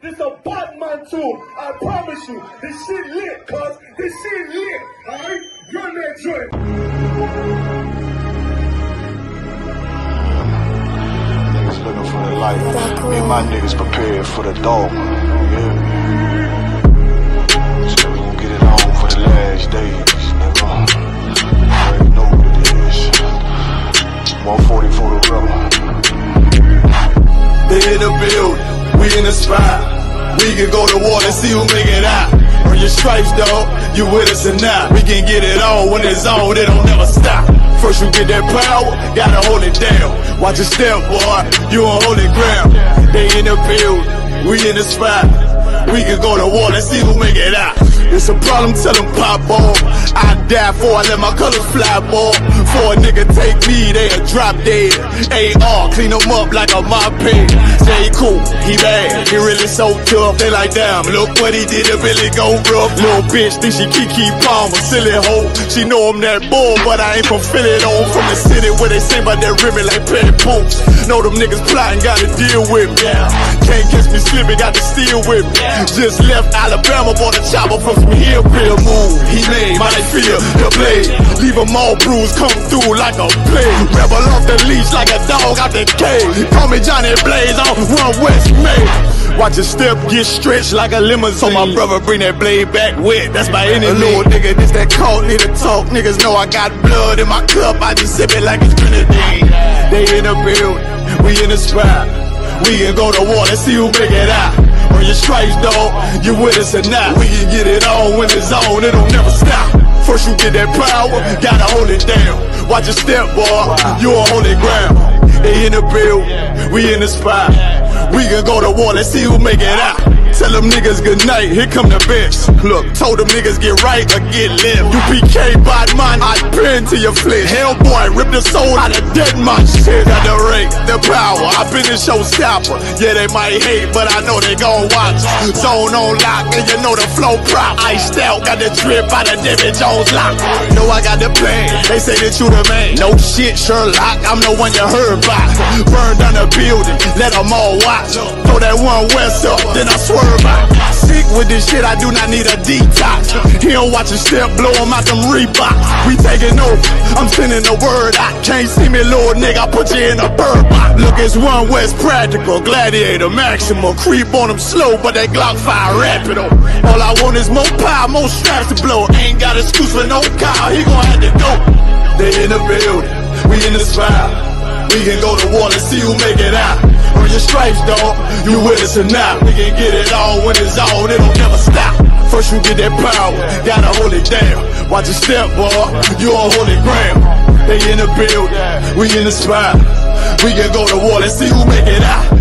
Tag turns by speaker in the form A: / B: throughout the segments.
A: This a bot man too. I promise you. This shit lit, cuz. This shit lit. Alright? Run that joint.
B: Niggas looking for the light. Me and my niggas prepared for the dog. Yeah. So we gon' get it on for the last days, nigga. I already know what it is. 140 for the rubber.
C: They in the building, we in the spot. We can go to war and see who make it out. Earn your stripes, dog, you with us or not. We can get it on when it's on, it don't never stop. First you get that power, gotta hold it down. Watch your step, boy, you on holy ground. They in the building, we in the spot. We can go to war and see who make it out. It's a problem, tell them pop off. I die for, I let my colors fly, boy. For a nigga take me, they a drop dead. AR, clean them up like a mop pig. Say he cool, he bad, he really so tough. They like, damn, look what he did to Billy go rough. Little bitch think she Kiki Palmer, silly hoe. She know I'm that bull, but I ain't from Philly though. From the city where they say about that ribbon like petty poops. Know them niggas plotting, gotta deal with me. Can't catch me slipping, got to steal with me. Just left Alabama, bought a chopper from some hillbilly move. He made my life feel the blade. Leave them all bruised, come through like a plague. Rebel off the leash like a dog out the cage. Call me Johnny Blaze on One West May. Watch your step get stretched like a limousine. So my brother bring that blade back wet, that's my enemy. Little nigga, this that cult, need to talk. Niggas know I got blood in my cup, I just sip it like it's grenadine. They in the building, we in the spot. We can go to war and see who make it out. Earn your stripes, dog, you with us or not. We can get it on when it's on, it don't never stop. First you get that power, gotta hold it down. Watch your step, boy, you on holy ground. They in the building, we in the spot. We can go to war, let's see who make it out. Tell them niggas good night, here come the bitch. Look, told them niggas get right or get left. UPK, bad man, I pin to your flesh. Hellboy, rip the soul out of dead man. Shit, got the rate, the power, I been the showstopper. Yeah, they might hate, but I know they gon' watch. Zone on lock, and you know the flow prop. Iced out, got the drip out of David Jones lock. Know I got the plan, they say that you the man. No shit, Sherlock, I'm the one you heard about. Burn down the building, let them all watch. Throw that One West up, then I swear about. Sick with this shit, I do not need a detox. He don't watch a step, blow him out them Reeboks. We taking over, I'm sending the word out. Can't see me, little nigga, I put you in a bird box. Look, it's One West practical, gladiator, maximal. Creep on them slow, but that Glock fire rapid. All I want is more power, more straps to blow. Ain't got excuse for no car, he gon' have to go. They in the building, we in the spot. We can go to war and see who make it out. Earn your stripes, dog, you with us or not. We can get it on when it's on, it don't never stop. First you get that power, gotta hold it down. Watch your step, boy, you on holy ground. They in the building, we in the spot. We can go to war, let's see who make it out.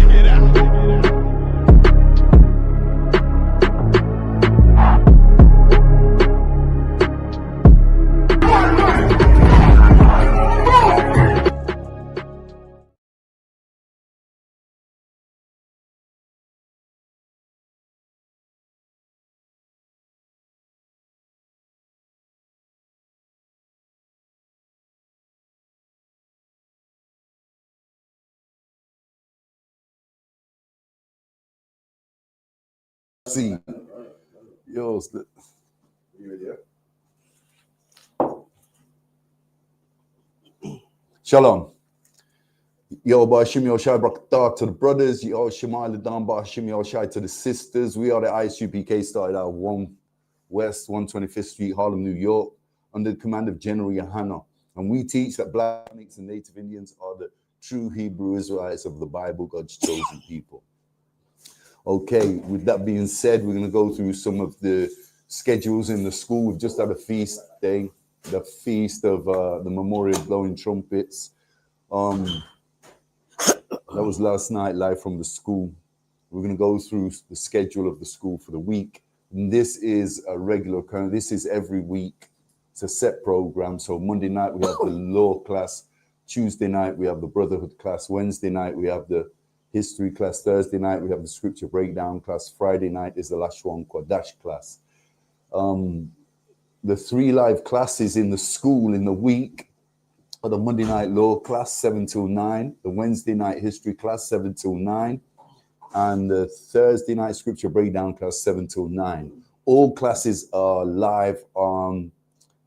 D: See, yo, Shalom. Yo, Bashim Yoshai Braktar to the brothers. Yo, Shemai Ladan Bashim Yoshai to the sisters. We are the ISUPK, started out of 1 West 125th Street, Harlem, New York, under the command of General Yohana. And we teach that Black and Native Indians are the true Hebrew Israelites of the Bible, God's chosen people. Okay, with that being said, we're going to go through some of the schedules in the school. We've just had a feast day, the feast of the Memorial Blowing Trumpets. That was last night, live from the school. We're going to go through the schedule of the school for the week. And this is a regular occurrence. This is every week. It's a set program. So Monday night, we have the law class. Tuesday night, we have the brotherhood class. Wednesday night, we have the history class. Thursday night, we have the scripture breakdown class. Friday night is the Lashwan Kodash class. The 3 live classes in the school in the week are the Monday night law class, 7 till 9. The Wednesday night history class, 7 till 9. and the Thursday night scripture breakdown class 7 till 9. All classes are live on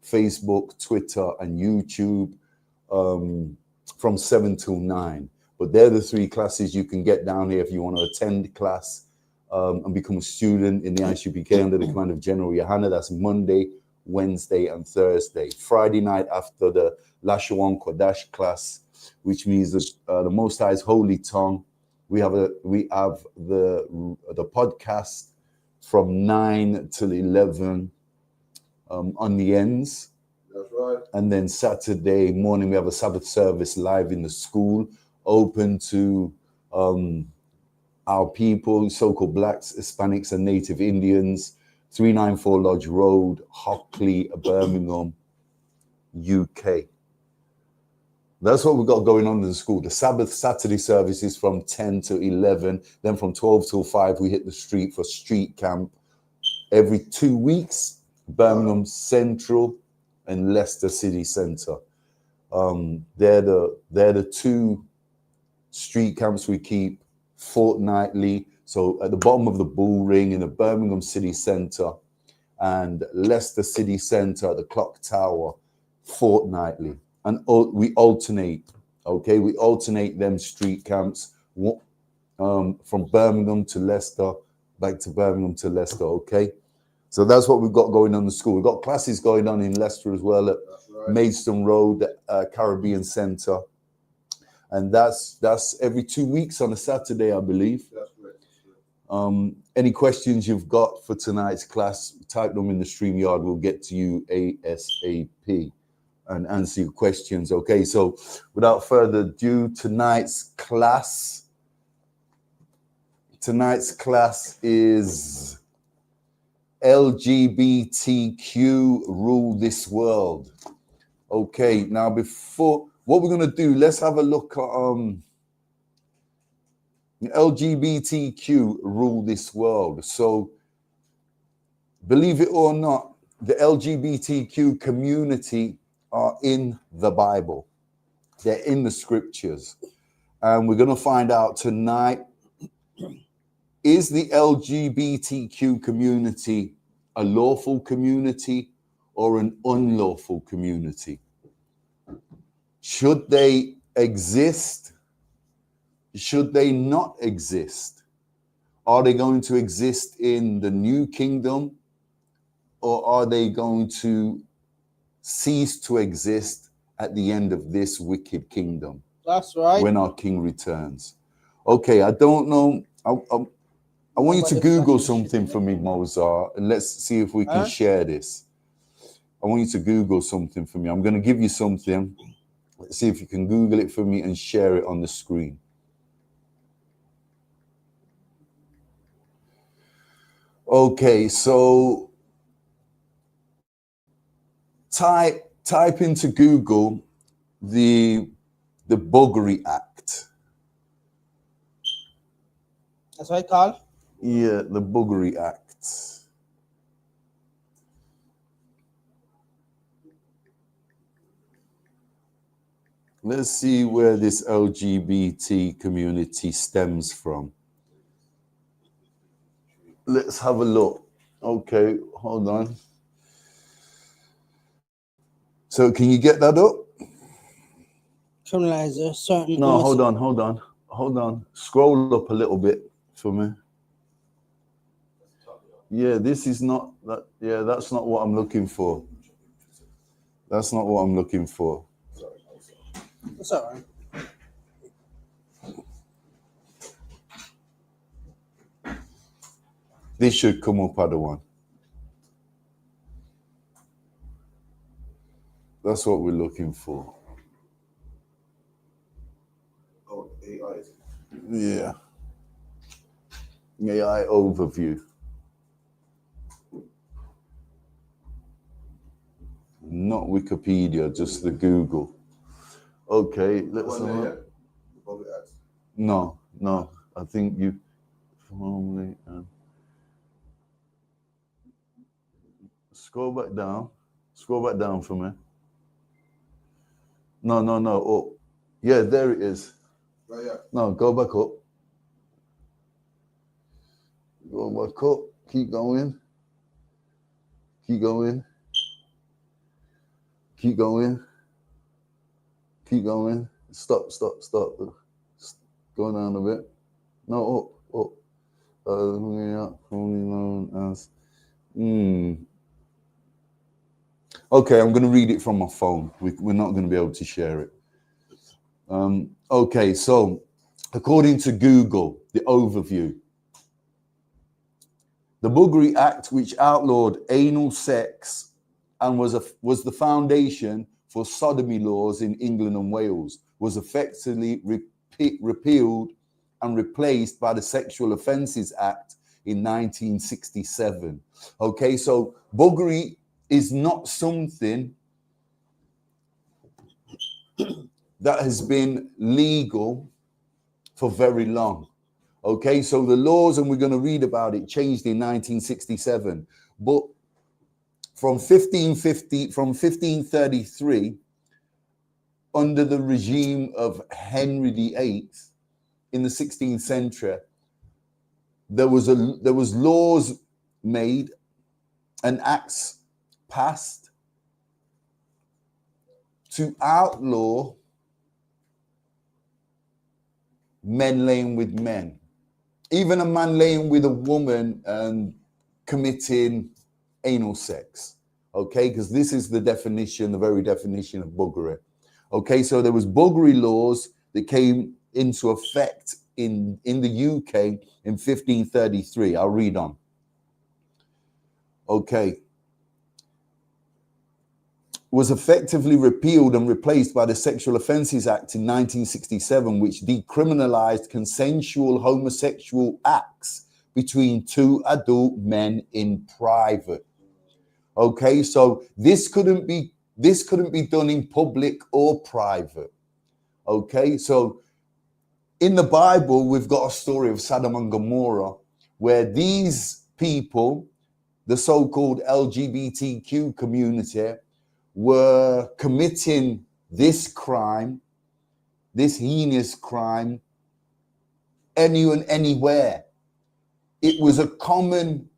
D: Facebook, Twitter, and YouTube from 7 till 9. But they're the 3 classes you can get down here if you want to attend class and become a student in the ISUPK under the command of General Yohana. That's Monday, Wednesday, and Thursday. Friday night after the Lashawan Kodash class, which means the Most High's Holy Tongue. We have the podcast from 9 till 11 on the ends.
A: That's right.
D: And then Saturday morning, we have a Sabbath service live in the school, open to our people, so-called Blacks, Hispanics, and Native Indians, 394 Lodge Road, Hockley, Birmingham, UK. That's what we've got going on in the school. The Sabbath Saturday service is from 10 to 11. Then from 12 till 5, we hit the street for street camp. Every 2 weeks, Birmingham Central and Leicester City Centre. They're the 2 street camps we keep fortnightly. So at the bottom of the Bull Ring in the Birmingham City Centre and Leicester City Centre at the Clock Tower fortnightly. And we alternate, okay? We alternate them street camps from Birmingham to Leicester, back to Birmingham to Leicester, okay? So that's what we've got going on in the school. We've got classes going on in Leicester as well at Maidstone Road, Caribbean Centre. And that's every 2 weeks on a Saturday, I believe.
A: That's right.
D: Any questions you've got for tonight's class, type them in the StreamYard. We'll get to you ASAP and answer your questions. Okay, so without further ado, tonight's class is LGBTQ Rule This World. Okay, now before, what we're going to do, let's have a look at LGBTQ Rule This World. So, believe it or not, the LGBTQ community are in the Bible. They're in the scriptures. And we're going to find out tonight, is the LGBTQ community a lawful community or an unlawful community? Should they exist? Should they not exist? Are they going to exist in the new kingdom, or are they going to cease to exist at the end of this wicked kingdom?
E: That's right.
D: When our king returns. Okay, I don't know. I want you to Google something for me, Mozart, and let's see if we can share this. I want you to Google something for me. I'm going to give you something. Let's see if you can Google it for me and share it on the screen. Okay, so type into Google the Buggery Act.
E: That's what I call?
D: Yeah, the Buggery Act. Let's see where this LGBT community stems from. Let's have a look. Okay, hold on. So can you get that up?
E: Criminalize a certain...
D: No, hold on. Scroll up a little bit for me. Yeah, this is not that. Yeah, that's not what I'm looking for. That's not what I'm looking for.
E: It's all right.
D: This should come up, other one. That's what we're looking for.
A: Oh, AI.
D: Yeah. AI overview. Not Wikipedia, just the Google. Okay, let's. No. I think you formally. Scroll back down. Scroll back down for me. No. Oh, yeah, there it is.
A: Right, yeah.
D: No, go back up. Go back up. Keep going. Keep going. Keep going. Keep going. Stop. Go down a bit. No, up. Only known as. Okay, I'm going to read it from my phone. We're not going to be able to share it. Okay, so according to Google, the overview. The Buggery Act, which outlawed anal sex and was the foundation for sodomy laws in England and Wales, was effectively repealed and replaced by the Sexual Offences Act in 1967. Okay, so buggery is not something that has been legal for very long. Okay, so the laws, and we're going to read about it, changed in 1967. But from 1533, under the regime of Henry VIII in the 16th century, there was laws made and acts passed to outlaw men laying with men. Even a man laying with a woman and committing anal sex. Okay, because this is the definition, the very definition of buggery. Okay, so there was buggery laws that came into effect in the UK in 1533. I'll read on. Okay. Was effectively repealed and replaced by the Sexual Offences Act in 1967, which decriminalized consensual homosexual acts between two adult men in private. Okay, so this couldn't be done in public or private. Okay, so in the Bible, we've got a story of Sodom and Gomorrah, where these people, the so-called LGBTQ community, were committing this crime, this heinous crime, anywhere. It was a common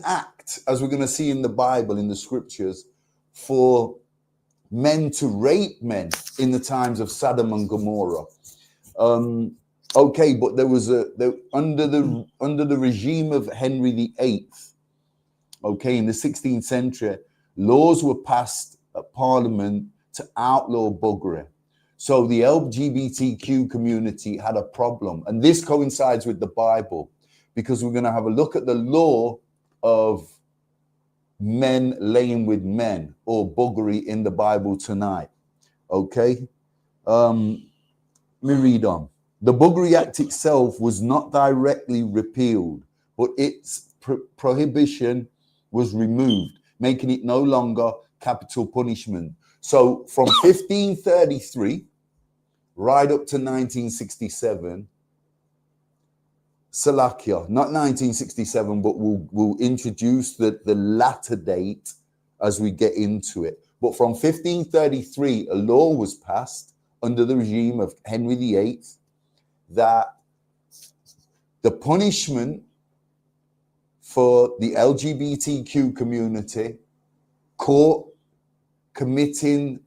D: act, as we're going to see in the Bible, in the scriptures, for men to rape men in the times of Sodom and Gomorrah. Okay, but there was under the regime of Henry VIII, okay, in the 16th century, laws were passed at Parliament to outlaw buggery. So the LGBTQ community had a problem, and this coincides with the Bible, because we're going to have a look at the law of men laying with men, or buggery, in the Bible tonight. Okay, let me read on. The Buggery Act itself was not directly repealed, but its prohibition was removed, making it no longer capital punishment. So from 1533 right up to 1967, Salakia, not 1967, but we'll introduce the latter date as we get into it. But from 1533, a law was passed under the regime of Henry VIII that the punishment for the LGBTQ community caught committing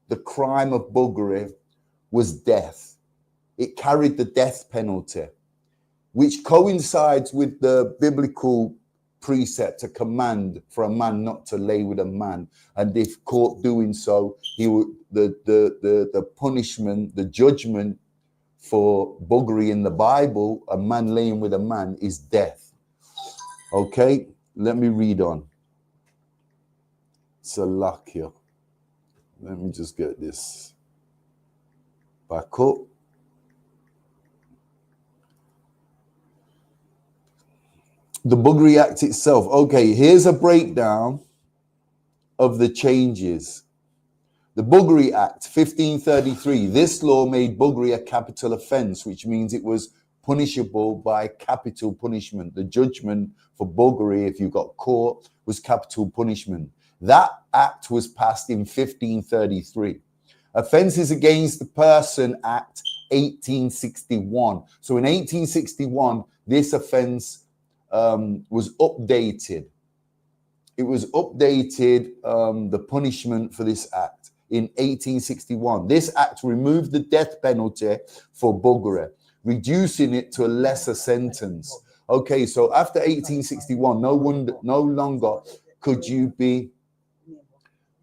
D: the crime of buggery was death. It carried the death penalty, which coincides with the biblical precept, a command for a man not to lay with a man, and if caught doing so, he would the punishment, the judgment for buggery in the Bible, a man laying with a man, is death. Okay, let me read on. Salakia. Let me just get this back up. The Buggery Act itself. Okay, here's a breakdown of the changes. The Buggery Act, 1533. This law made buggery a capital offence, which means it was punishable by capital punishment. The judgment for buggery, if you got caught, was capital punishment. That act was passed in 1533. Offences Against the Person Act, 1861. So in 1861, this offence was updated. It was updated, the punishment for this act in 1861. This act removed the death penalty for buggery, reducing it to a lesser sentence. Okay, so after 1861, no longer could you be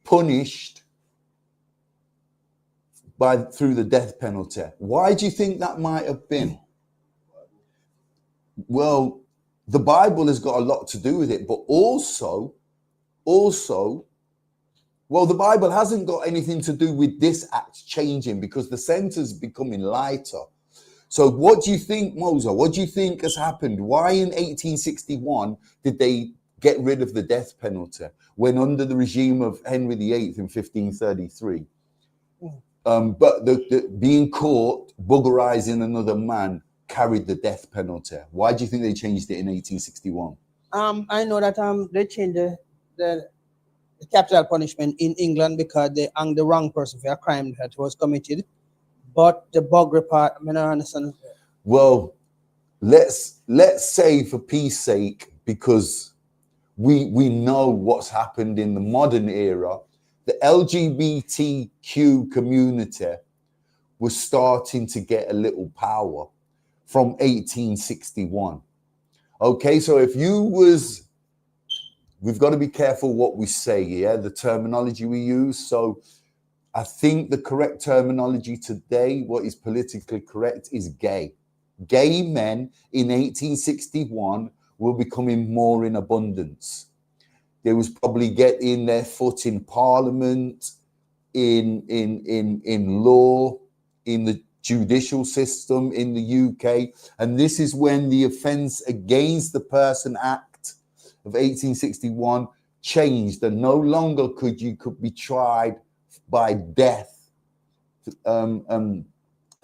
D: punished through the death penalty. Why do you think that might have been? Well, the Bible has got a lot to do with it, but also, well, the Bible hasn't got anything to do with this act changing because the sentence becoming lighter. So what do you think, Moser? What do you think has happened? Why in 1861 did they get rid of the death penalty when under the regime of Henry VIII in 1533? But the being caught buggerizing another man carried the death penalty. Why do you think they changed it in 1861?
E: I know that they changed the capital punishment in England because they hung the wrong person for a crime that was committed. But the buggery part, I don't understand.
D: Well, let's say for peace sake, because we know what's happened in the modern era, the LGBTQ community was starting to get a little power from 1861. Okay, so if you was, we've got to be careful what we say, yeah, the terminology we use. So I think the correct terminology today, what is politically correct, is gay. Gay men in 1861 were becoming more in abundance. They was probably getting their foot in parliament, in law, in the judicial system in the UK. And this is when the Offence Against the Person Act of 1861 changed, and no longer could be tried by death,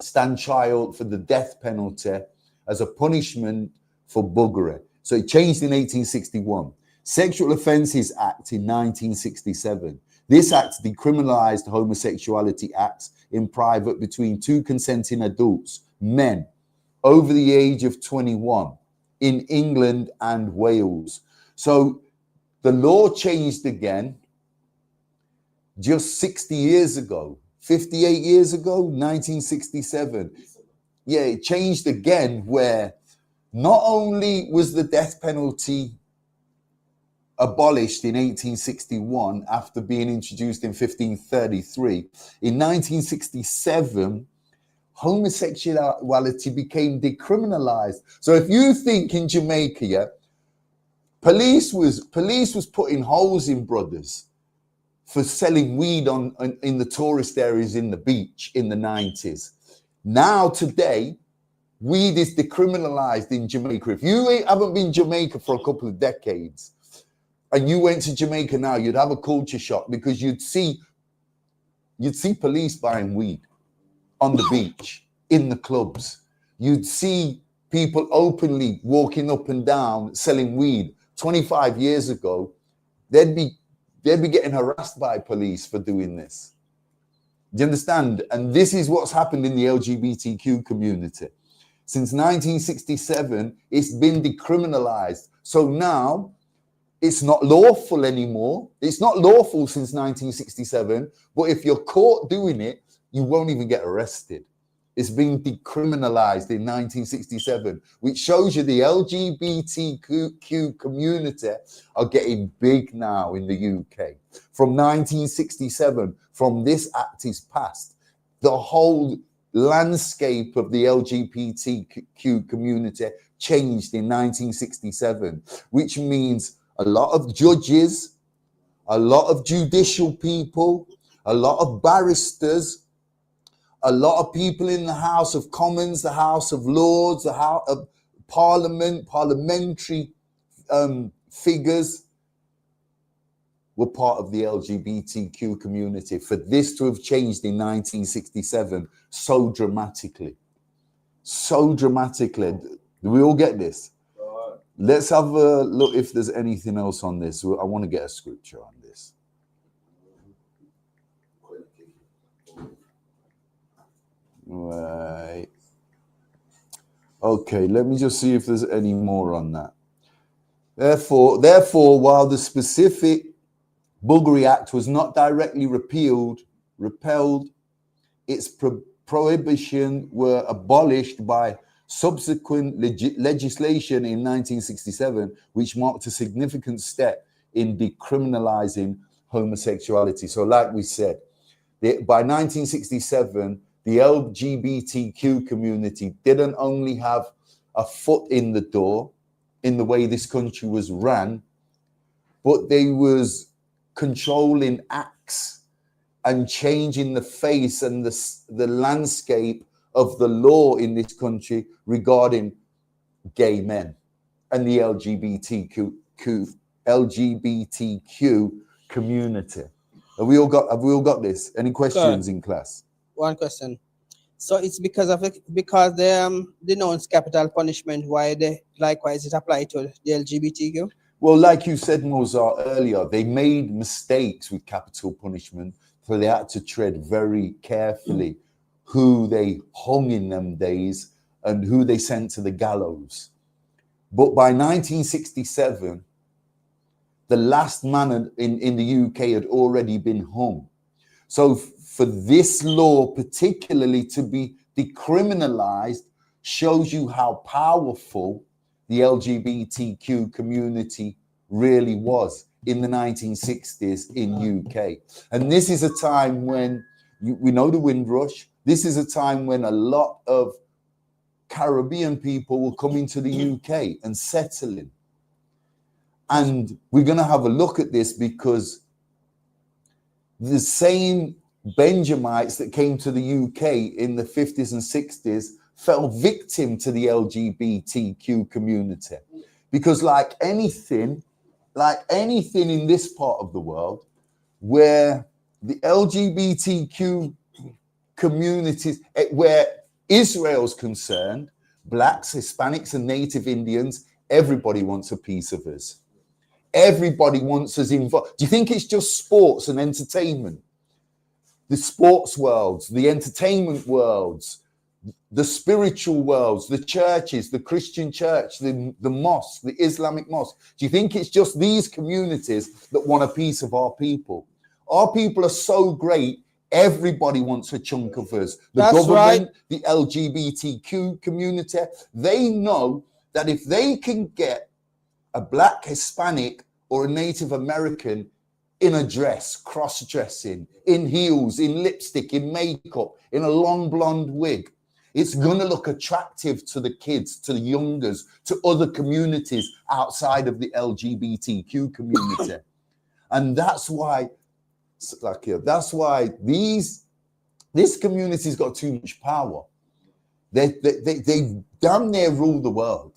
D: stand trial for the death penalty as a punishment for buggery. So it changed in 1861. Sexual Offences Act in 1967. This act decriminalized homosexuality acts in private between two consenting adults, men, over the age of 21 in England and Wales. So the law changed again just 60 years ago, 58 years ago, 1967. Yeah, it changed again where not only was the death penalty abolished in 1861 after being introduced in 1533, in 1967, homosexuality became decriminalized. So if you think in Jamaica, yeah, police was putting holes in brothers for selling weed in the tourist areas in the beach in the 90s. Now today, weed is decriminalized in Jamaica. If you haven't been Jamaica for a couple of decades, and you went to Jamaica now, you'd have a culture shock because you'd see police buying weed on the beach, in the clubs. You'd see people openly walking up and down selling weed. 25 years ago, they'd be getting harassed by police for doing this. Do you understand? And this is what's happened in the LGBTQ community. Since 1967, it's been decriminalized. So now, it's not lawful anymore. It's not lawful since 1967, but if you're caught doing it, you won't even get arrested. It's been decriminalized in 1967, which shows you the LGBTQ community are getting big now in the UK. From 1967, from this act is passed, the whole landscape of the LGBTQ community changed in 1967, which means a lot of judges, a lot of judicial people, a lot of barristers, a lot of people in the House of Commons, the House of Lords, the House of Parliament, parliamentary figures were part of the LGBTQ community. For this to have changed in 1967 so dramatically. So dramatically. Do we all get this? Let's have a look if there's anything else on this. I want to get a scripture on this. Right. Okay, let me just see if there's any more on that. Therefore, while the specific Buggery Act was not directly repealed, its prohibition were abolished by subsequent legislation in 1967, which marked a significant step in decriminalizing homosexuality. So like we said, by 1967, the LGBTQ community didn't only have a foot in the door in the way this country was ran, but they was controlling acts and changing the face and the landscape of the law in this country regarding gay men and the LGBTQ community. Have we all got this? Any questions in class?
E: One question. So it's because they denounce capital punishment. Why they likewise it apply to the LGBTQ?
D: Well, like you said, Mozart, earlier, they made mistakes with capital punishment, so they had to tread very carefully who they hung in them days and who they sent to the gallows. But by 1967, the last man in the UK had already been hung. So for this law particularly to be decriminalized shows you how powerful the LGBTQ community really was in the 1960s in UK. And this is a time when, we know the Windrush, this is a time when a lot of Caribbean people will come into the UK and settle in. And we're going to have a look at this because the same Benjamites that came to the UK in the 50s and 60s fell victim to the LGBTQ community. Because like anything in this part of the world, where the LGBTQ communities, where Israel's concerned, blacks, Hispanics, and Native Indians, everybody wants a piece of us. Everybody wants us involved. Do you think it's just sports and entertainment? The sports worlds, the entertainment worlds, the spiritual worlds, the churches, the Christian church, the mosque, the Islamic mosque. Do you think it's just these communities that want a piece of our people? Our people are so great, everybody wants a chunk of us. The government, right. The LGBTQ community, they know that if they can get a black, Hispanic, or a Native American in a dress, cross-dressing, in heels, in lipstick, in makeup, in a long blonde wig, it's going to look attractive to the kids, to the youngers, to other communities outside of the LGBTQ community. And that's why this community's got too much power. They damn near rule the world.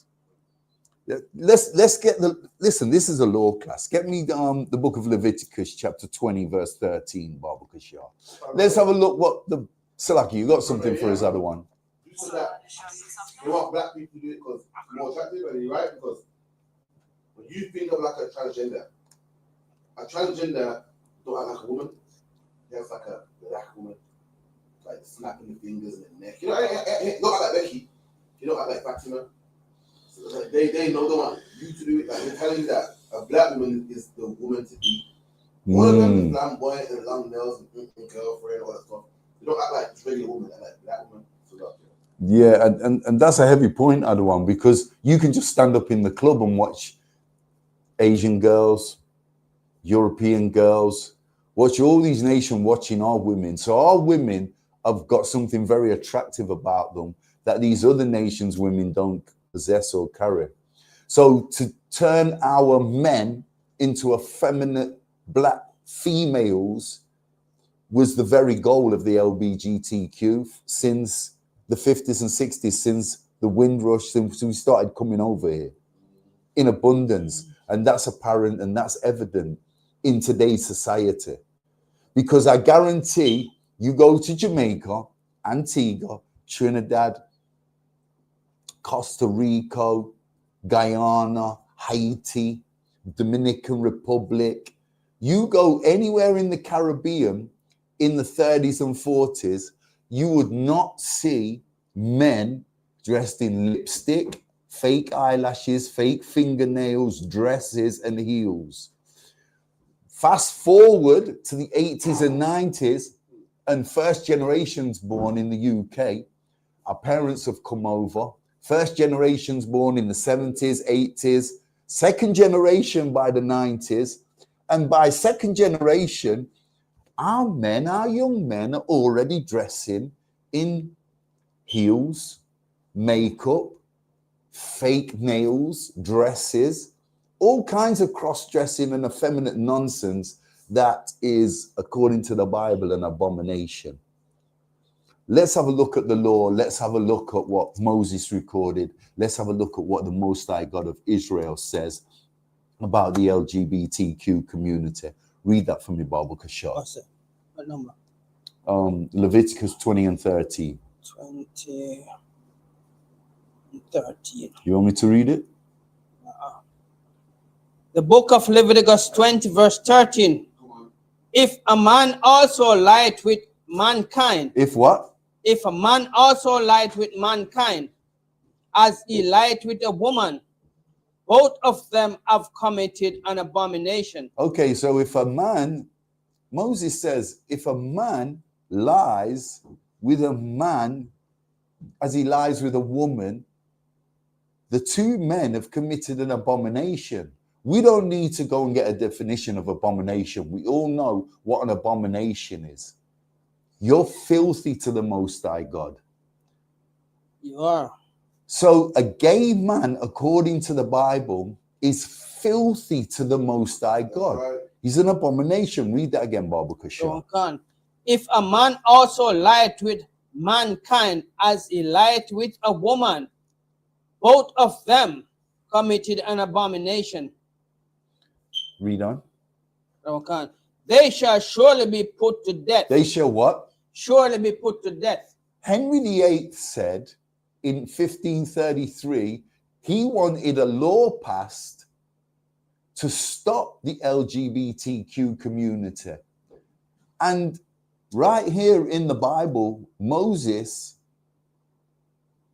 D: Let's get listen, this is a law class. Get me the book of Leviticus, chapter 20, verse 13, Baba Kashar. Let's have a look what the Salaki, you got something for his other one.
F: So that you want black people to do it because it's more attractive, and you're right, because when you think of like a transgender don't act like a woman. He has like a black woman, like snapping the fingers and the neck. You know, not like Becky. You don't act like Fatima. So they know they want you to do it. Like they're telling you that a black woman is the woman to be. One of them is flamboyant and long nails and girlfriend and all that stuff. They don't act like regular woman, they act like black woman. So
D: yeah, and that's a heavy point, Adawan, because you can just stand up in the club and watch Asian girls, European girls, watch all these nations watching our women. So our women have got something very attractive about them that these other nations' women don't possess or carry. So to turn our men into effeminate black females was the very goal of the LGBTQ since the 50s and 60s, since the Windrush, since we started coming over here in abundance. And that's apparent and that's evident in today's society. Because I guarantee you go to Jamaica, Antigua, Trinidad, Costa Rica, Guyana, Haiti, Dominican Republic. You go anywhere in the Caribbean in the 30s and 40s, you would not see men dressed in lipstick, fake eyelashes, fake fingernails, dresses, and heels. Fast forward to the 80s and 90s, and first generations born in the UK. Our parents have come over. First generations born in the 70s, 80s, second generation by the 90s. And by second generation, our young men are already dressing in heels, makeup, fake nails, dresses, all kinds of cross-dressing and effeminate nonsense that is, according to the Bible, an abomination. Let's have a look at the law. Let's have a look at what Moses recorded. Let's have a look at what the Most High God of Israel says about the LGBTQ community. Read that for me, Bible Kashar.
E: What's it? What number?
D: Leviticus 20 and 13.
E: 20 and 13.
D: You want me to read it?
E: The book of Leviticus 20, verse 13. If a man also lied with mankind.
D: If what?
E: If a man also lied with mankind, as he lied with a woman, both of them have committed an abomination.
D: Okay, so if a man, Moses says, if a man lies with a man as he lies with a woman, the two men have committed an abomination. We don't need to go and get a definition of abomination. We all know what an abomination is. You're filthy to the Most High God.
E: You are.
D: So a gay man, according to the Bible, is filthy to the Most High God. Right. He's an abomination. Read that again, Baba Kashan.
E: If a man also lied with mankind as he lied with a woman, both of them committed an abomination.
D: Read on.
E: They shall surely be put to death.
D: They shall what?
E: Surely be put to death.
D: Henry VIII said in 1533, he wanted a law passed to stop the LGBTQ community. And right here in the Bible, Moses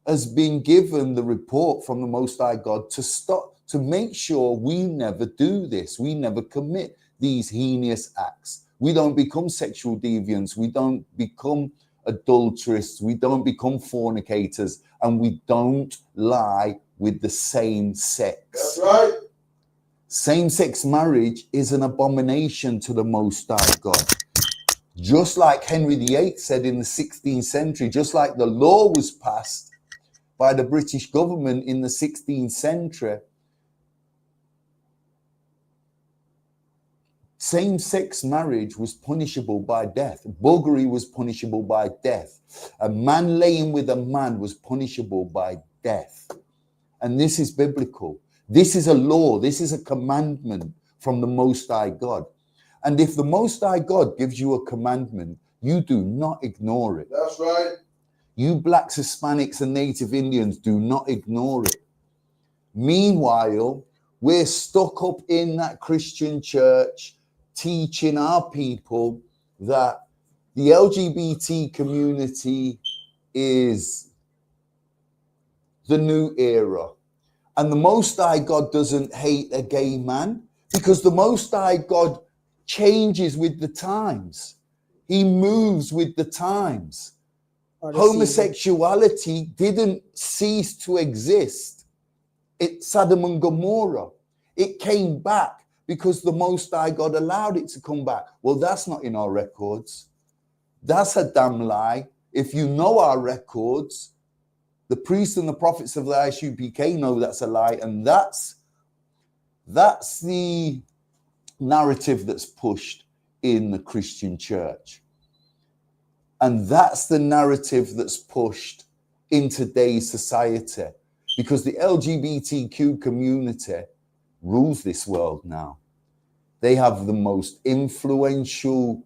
D: has been given the report from the Most High God to stop, to make sure we never do this. We never commit these heinous acts. We don't become sexual deviants. We don't become adulterists. We don't become fornicators. And we don't lie with the same sex.
F: That's right.
D: Same-sex marriage is an abomination to the Most High God. Just like Henry VIII said in the 16th century, just like the law was passed by the British government in the 16th century, same-sex marriage was punishable by death. Buggery was punishable by death. A man laying with a man was punishable by death. And this is biblical. This is a law. This is a commandment from the Most High God. And if the Most High God gives you a commandment, you do not ignore it.
F: That's right.
D: You blacks, Hispanics, and Native Indians do not ignore it. Meanwhile, we're stuck up in that Christian church teaching our people that the LGBT community is the new era. And the Most High God doesn't hate a gay man because the Most High God changes with the times. He moves with the times. Homosexuality didn't cease to exist. It's Sodom and Gomorrah. It came back because the Most High God allowed it to come back. Well, that's not in our records. That's a damn lie. If you know our records, the priests and the prophets of the ISUPK know that's a lie. And that's the narrative that's pushed in the Christian church. And that's the narrative that's pushed in today's society, because the LGBTQ community rules this world now. They have the most influential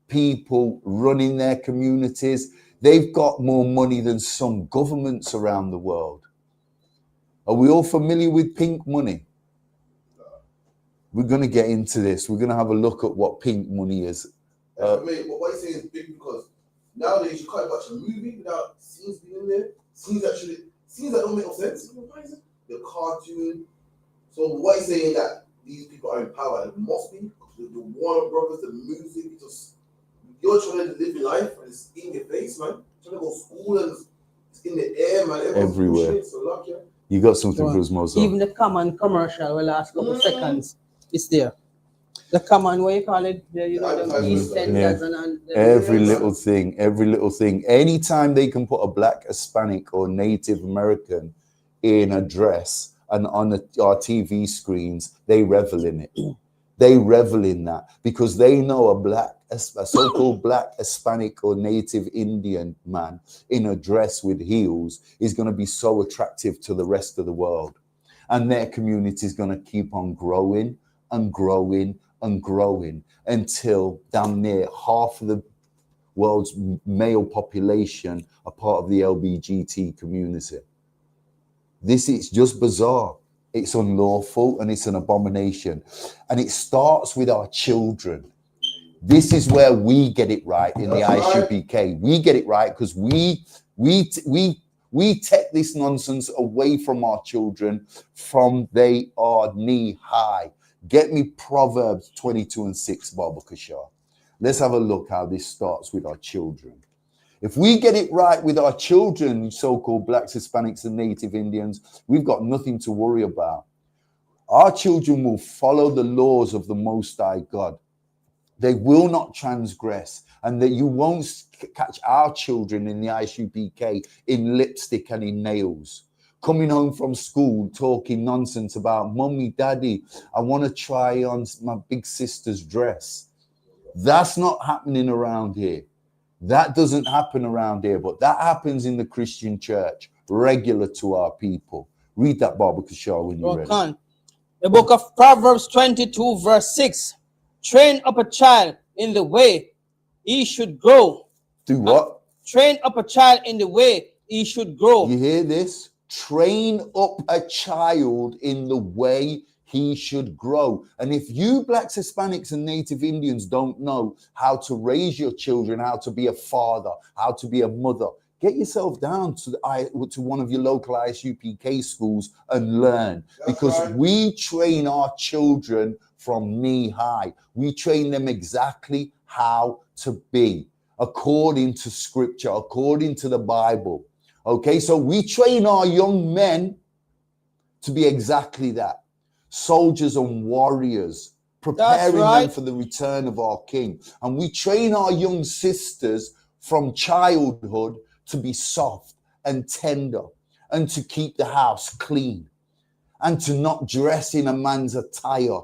D: people running their communities. They've got more money than some governments around the world. Are we all familiar with pink money? We're going to get into this. We're going to have a look at what pink money is.
F: I mean, what you're saying is big because nowadays you can't watch a movie without scenes being in there. Scenes that don't make no sense. the cartoon. So what he's saying that these people are in power, it must be the Warner Brothers, the music, just you're trying to live your life and it's in your face, man. Trying to go to school and it's in the air, man. Everyone's
D: Everywhere.
F: pushing it, so luck, yeah.
D: You got something for us, Mozo?
E: Even the common commercial, the last couple of seconds, it's there. The common, what you call it, you know, the EastEnders and
D: every little thing. Anytime they can put a Black, Hispanic, or Native American in a dress and on our TV screens, they revel in it. They revel in that because they know a so-called Black, Hispanic, or Native Indian man in a dress with heels is going to be so attractive to the rest of the world. And their community is going to keep on growing and growing and growing until damn near half of the world's male population are part of the LGBT community. This is just bizarre. It's unlawful and it's an abomination. And it starts with our children. This is where we get it right in the ISUPK. We get it right because we take this nonsense away from our children from they are knee high. Get me Proverbs 22:6, Baba Kashar. Let's have a look how this starts with our children. If we get it right with our children, so-called Blacks, Hispanics, and Native Indians, we've got nothing to worry about. Our children will follow the laws of the Most High God. They will not transgress, and that you won't catch our children in the ISUPK in lipstick and in nails. Coming home from school talking nonsense about, Mummy, Daddy, I want to try on my big sister's dress. That's not happening around here. That doesn't happen around here, but that happens in the Christian church, regular to our people. Read that, Baba Kashar, when you're ready.
E: The book of Proverbs 22, verse 6. Train up a child in the way he should grow.
D: Do what?
E: Train up a child in the way he should grow.
D: You hear this? Train up a child in the way he should grow. And if you Blacks, Hispanics, and Native Indians don't know how to raise your children, how to be a father, how to be a mother, get yourself down to one of your local ISUPK schools and learn. Because we train our children from knee high. We train them exactly how to be according to scripture, according to the Bible. Okay, so we train our young men to be exactly that. Soldiers and warriors, preparing them for the return of our King. And we train our young sisters from childhood to be soft and tender and to keep the house clean and to not dress in a man's attire.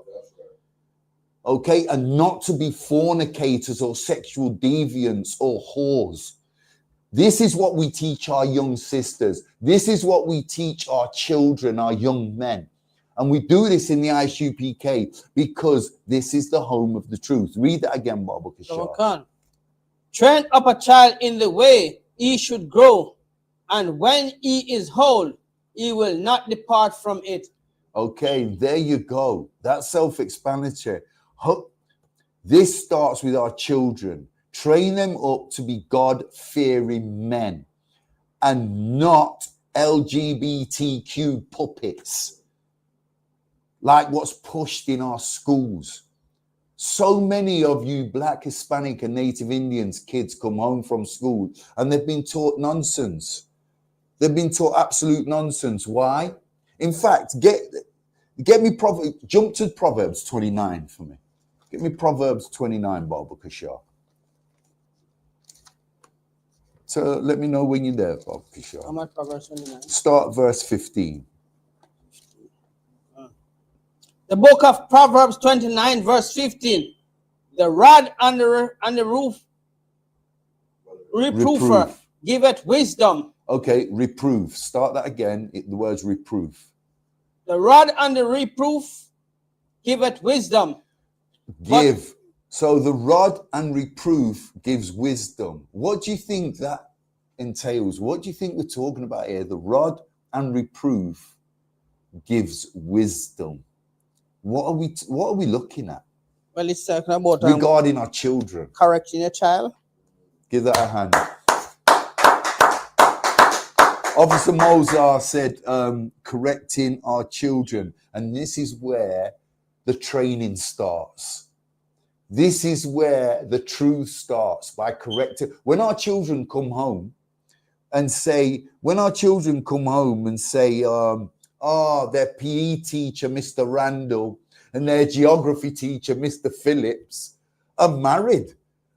D: Okay, and not to be fornicators or sexual deviants or whores. This is what we teach our young sisters. This is what we teach our children, our young men. And we do this in the ISUPK because this is the home of the truth. Read that again, Baba Kashar.
E: Train up a child in the way he should grow, and when he is old, he will not depart from it.
D: Okay, there you go. That's self-explanatory. This starts with our children. Train them up to be God-fearing men and not LGBTQ puppets like what's pushed in our schools. So many of you Black, Hispanic, and Native Indians kids come home from school and they've been taught nonsense. They've been taught absolute nonsense. Why? In fact, get me jump to Proverbs 29 for me. Get me Proverbs 29, Baba Kashar. So let me know when you're there, Baba Kashar.
E: I'm at Proverbs 29.
D: Start verse 15.
E: The book of Proverbs 29, verse 15. The rod and the roof reproofer giveth wisdom.
D: Okay, reproof. Start that again. The word's reproof.
E: The rod and the reproof giveth wisdom.
D: So the rod and reproof gives wisdom. What do you think that entails? What do you think we're talking about here? The rod and reproof gives wisdom. What are we looking at?
E: Well, it's talking about
D: regarding our children.
E: Correcting a child.
D: Give that a hand. Officer Mozart said, correcting our children. And this is where the training starts. This is where the truth starts, by correcting. When our children come home and say, their PE teacher, Mr. Randall, and their geography teacher, Mr. Phillips, are married.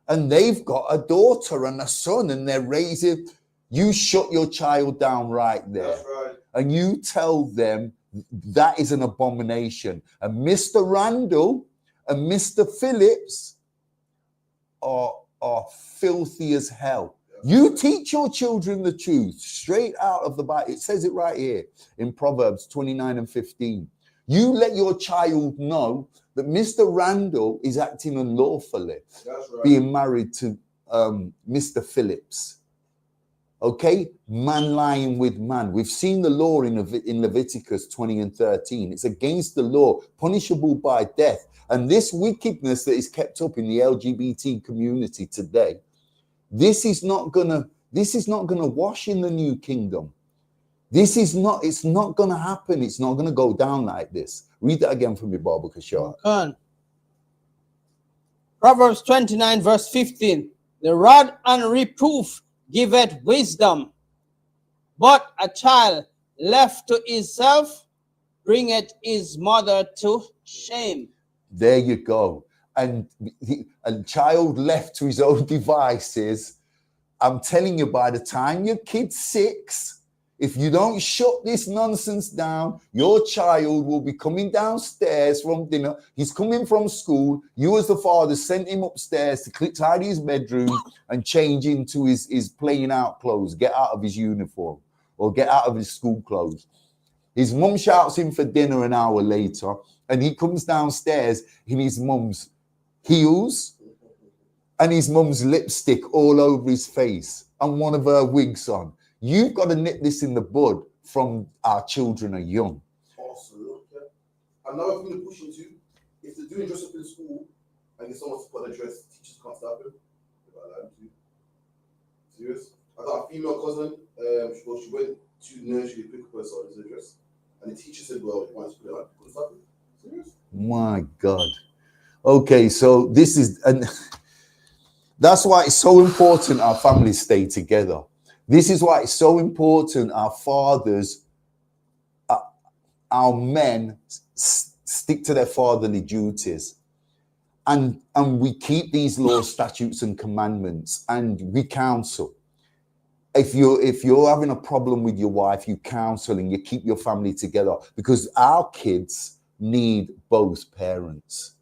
D: And they've got a daughter and a son, and they're raising. You shut your child down right there.
F: That's right.
D: And you tell them that is an abomination. And Mr. Randall and Mr. Phillips are filthy as hell. You teach your children the truth straight out of the Bible. It says it right here in Proverbs 29:15. You let your child know that Mr. Randall is acting unlawfully, being married to Mr. Phillips. Okay, man lying with man. We've seen the law in Leviticus 20 and 13. It's against the law, punishable by death. And this wickedness that is kept up in the LGBT community today, this is not gonna wash in the new kingdom. It's not gonna happen. It's not gonna go down like this. Read that again from your Bible, Kashar.
E: Proverbs 29 verse 15. The rod and reproof giveth wisdom, but a child left to himself bringeth his mother to shame.
D: There you go. And a child left to his own devices, I'm telling you, by the time your kid's 6, if you don't shut this nonsense down, your child will be coming downstairs from dinner. He's coming from school. You as the father sent him upstairs to tidy his bedroom and change into his playing out clothes, get out of his uniform or get out of his school clothes. His mum shouts him for dinner an hour later, and he comes downstairs in his mum's heels and his mum's lipstick all over his face and one of her wigs on. You've got to nip this in the bud from our children are young.
F: Awesome. Yeah. Another thing to push into, if they're doing dress up in school and get someone to put a dress, teachers can't stop them. They're allowed to. Serious? I got a female cousin, she went to nursery to pick up her son's dress, and the teacher said, well, you want to put it on, couldn't stop it. Serious?
D: My God. Okay, so this is, and that's why it's so important our families stay together. This is why it's so important our fathers, our men stick to their fatherly duties. And we keep these laws, statutes, and commandments, and we counsel. If you're having a problem with your wife, you counsel and you keep your family together, because our kids need both parents.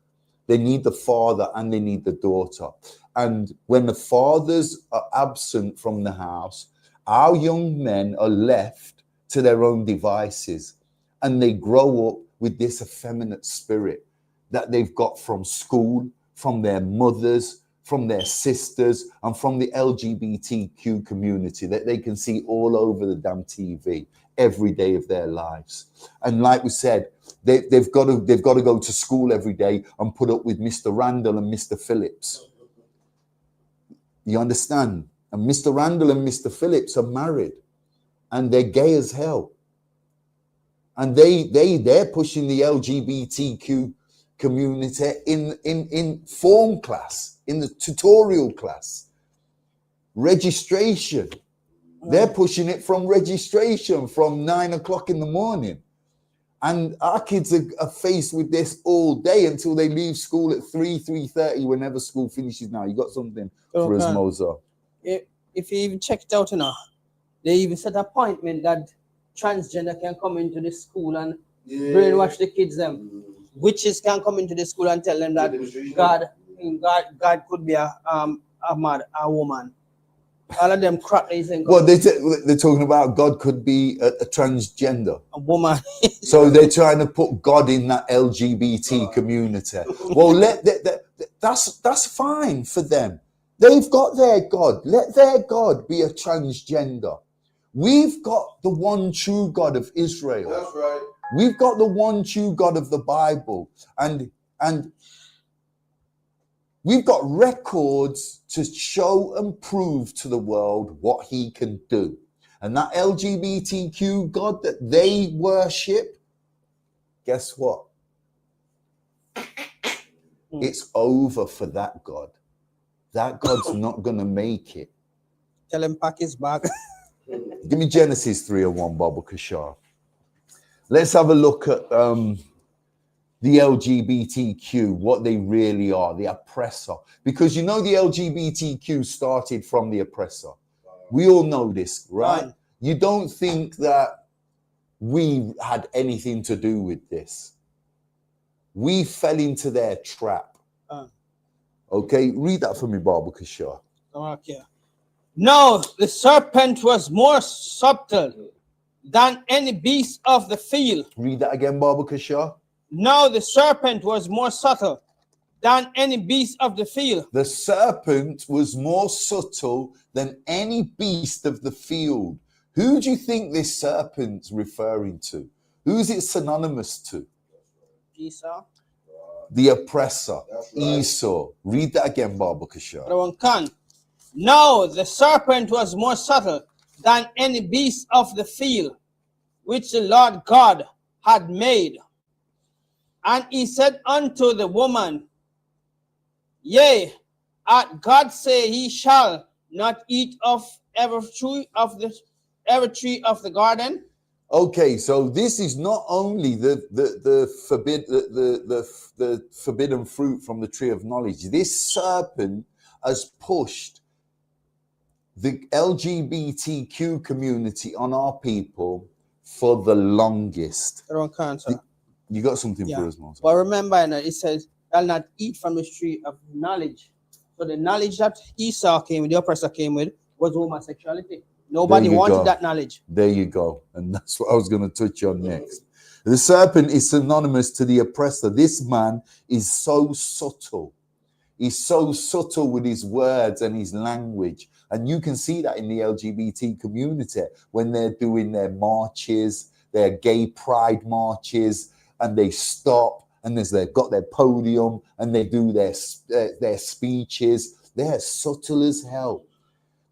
D: They need the father and they need the daughter. And when the fathers are absent from the house, our young men are left to their own devices, and they grow up with this effeminate spirit that they've got from school, from their mothers, from their sisters, and from the LGBTQ community that they can see all over the damn TV every day of their lives. And like we said, they've got to go to school every day and put up with Mr. Randall and Mr. Phillips. You understand? And Mr. Randall and Mr. Phillips are married, and they're gay as hell. And they're pushing the LGBTQ community in form class, in the tutorial class, registration. They're pushing it from registration from 9 o'clock in the morning. And our kids are faced with this all day until they leave school at 3:30, whenever school finishes now. You got something for us, Mozart?
E: If you even check it out, they even set an appointment that transgender can come into the school and brainwash the kids. Witches can come into the school and tell them that God could be a woman. All of them crap they think.
D: Well, they're talking about God could be a transgender.
E: A woman.
D: So they're trying to put God in that LGBT community. Well, that's fine for them. They've got their God. Let their God be a transgender. We've got the one true God of Israel.
F: That's right.
D: We've got the one true God of the Bible. And we've got records to show and prove to the world what he can do. And that LGBTQ God that they worship, guess what? It's over for that God. That God's not going to make it.
E: Tell him pack his bag.
D: Give me Genesis 3:1, Baba Kashar. Let's have a look at the LGBTQ, what they really are, the oppressor. Because you know the LGBTQ started from the oppressor. We all know this, right? You don't think that we had anything to do with this. We fell into their trap. Okay, read that for me, Baba Kashar.
E: Okay. No, the serpent was more subtle than any beast of the field.
D: Read that again, Baba Kashar.
E: No, the serpent was more subtle than any beast of the field.
D: The serpent was more subtle than any beast of the field. Who do you think this serpent's referring to? Who's it synonymous to?
E: Esau.
D: The oppressor, Esau. Read that again, Baba Kashar.
E: No, the serpent was more subtle than any beast of the field, which the Lord God had made. And he said unto the woman, Yea, God say he shall not eat of every tree of the garden.
D: Okay, so this is not only the forbidden fruit from the tree of knowledge. This serpent has pushed the LGBTQ community on our people for the longest. You got something for us, Moses?
E: But remember, it says, "I'll not eat from the tree of knowledge." So the knowledge that Esau came with, the oppressor came with, was homosexuality. Nobody wanted that knowledge.
D: There you go. And that's what I was going to touch on next. The serpent is synonymous to the oppressor. This man is so subtle. He's so subtle with his words and his language. And you can see that in the LGBT community when they're doing their marches, their gay pride marches, and they stop and they've got their podium and they do their speeches. They're subtle as hell.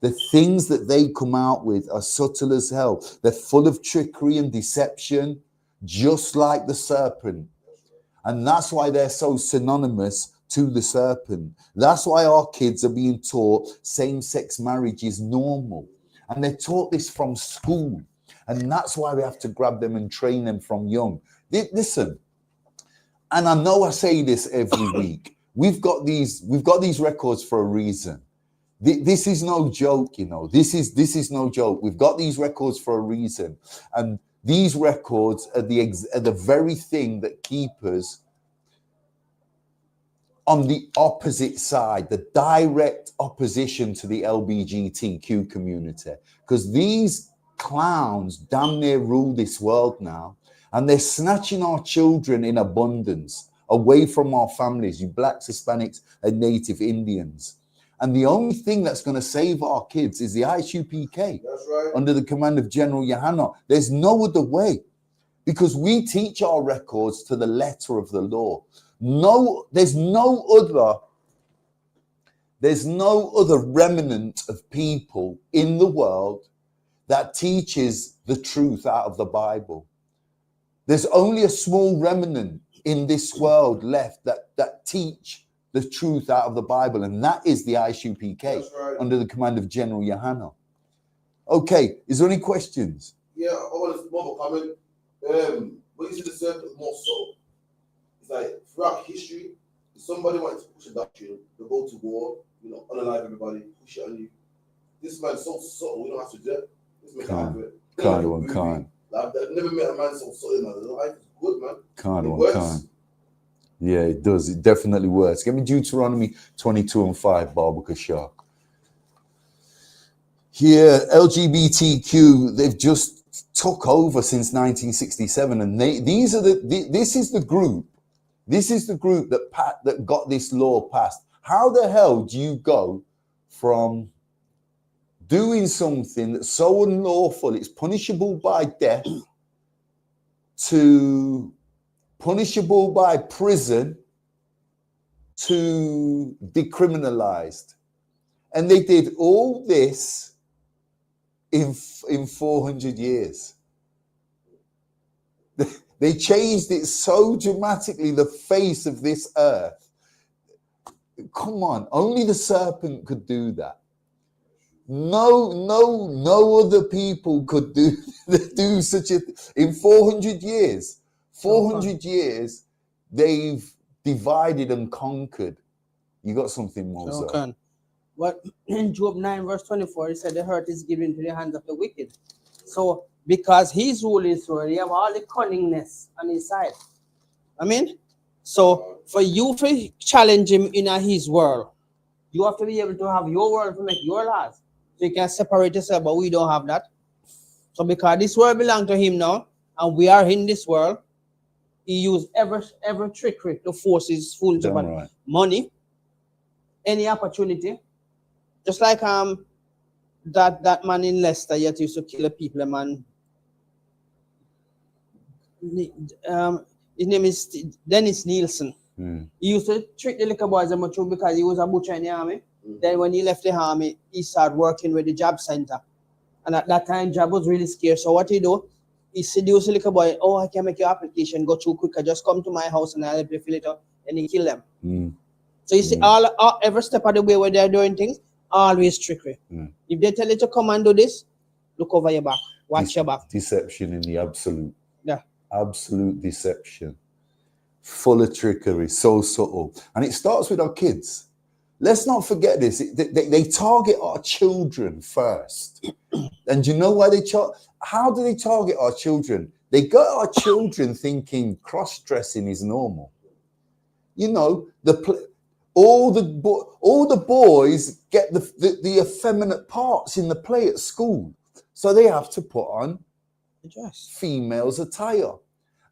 D: The things that they come out with are subtle as hell. They're full of trickery and deception, just like the serpent. And that's why they're so synonymous to the serpent. That's why our kids are being taught same-sex marriage is normal. And they're taught this from school. And that's why we have to grab them and train them from young. Listen, and I know I say this every week. We've got these records for a reason. This is no joke, you know. This is no joke. We've got these records for a reason, and these records are the very thing that keep us on the opposite side, the direct opposition to the LGBTQ community, because these clowns damn near rule this world now, and they're snatching our children in abundance away from our families, you blacks, Hispanics, and Native Indians. And the only thing that's going to save our kids is the ISUPK. That's right. Under the command of General Johanna. There's no other way, because we teach our records to the letter of the law. There's no other remnant of people in the world that teaches the truth out of the Bible. There's only a small remnant in this world left that teach the truth out of the Bible, and that is the ISUPK, right, under the command of General Johanna. Okay, is there any questions?
F: Yeah, I want to more comment. When you see the serpent more so, it's like throughout history, if somebody wanted to push a doctrine, they go to war, unalive everybody, push it on you. This man's so subtle, we don't have to do it. This man can't do it.
D: Can't.
F: I've never met a man so subtle, man. Life is good, man.
D: Can't. Yeah, it does. It definitely works. Give me Deuteronomy 22:5, Baba Kashar. Here, LGBTQ, they've just took over since 1967, and this is the group that got this law passed. How the hell do you go from doing something that's so unlawful, it's punishable by death, to punishable by prison, to decriminalized? And they did all this in 400 years. They changed it so dramatically, the face of this earth. Come on, only the serpent could do that. No other people could do such a in 400 years. 400 years, they've divided and conquered. You got something more, sir?
E: Okay. But in Job 9 verse 24, it said the earth is given to the hands of the wicked. So because he's ruling Israel, he have all the cunningness on his side. I mean, so for you to challenge him in his world, you have to be able to have your world to make your laws. So you can separate yourself, but we don't have that. So because this world belongs to him now, and we are in this world, he used every trickery to force his fools upon
D: Right.
E: money, any opportunity. Just like that man in Leicester yet used to kill the people, a man. His name is Dennis Nielsen. He used to treat the liquor boys much because he was a butcher in the army. Then when he left the army, he started working with the job center. And at that time, job was really scarce. So what he do? He seduced the liquor boy. Oh, I can make your application go through quicker. Just come to my house and I'll help you fill it up. And he kill them. So you see, all every step of the way where they're doing things, always trickery. If they tell you to come and do this, look over your back. Watch your back.
D: Deception in the absolute.
E: Yeah.
D: Absolute deception. Full of trickery, so subtle. And it starts with our kids. Let's not forget this. They target our children first. And you know why how do they target our children? They got our children thinking cross-dressing is normal. You know, all the boys get the effeminate parts in the play at school. So they have to put on females' attire.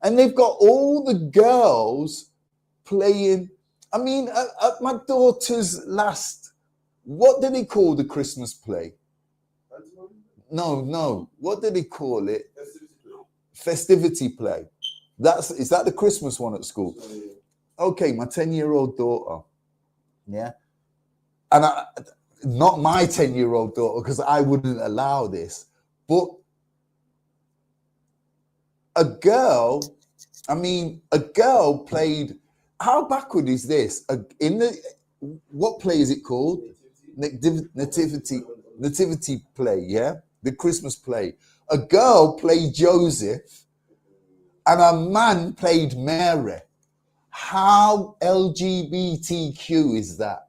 D: And they've got all the girls playing. I mean, at my daughter's last, what did they call the Christmas play? No. What did they call it? Festivity play. Is that the Christmas one at school? Okay, my 10-year-old daughter. Yeah. And not my 10-year-old daughter, because I wouldn't allow this. But a girl played. How backward is this? What play is it called? Nativity play, yeah? The Christmas play. A girl played Joseph and a man played Mary. How LGBTQ is that?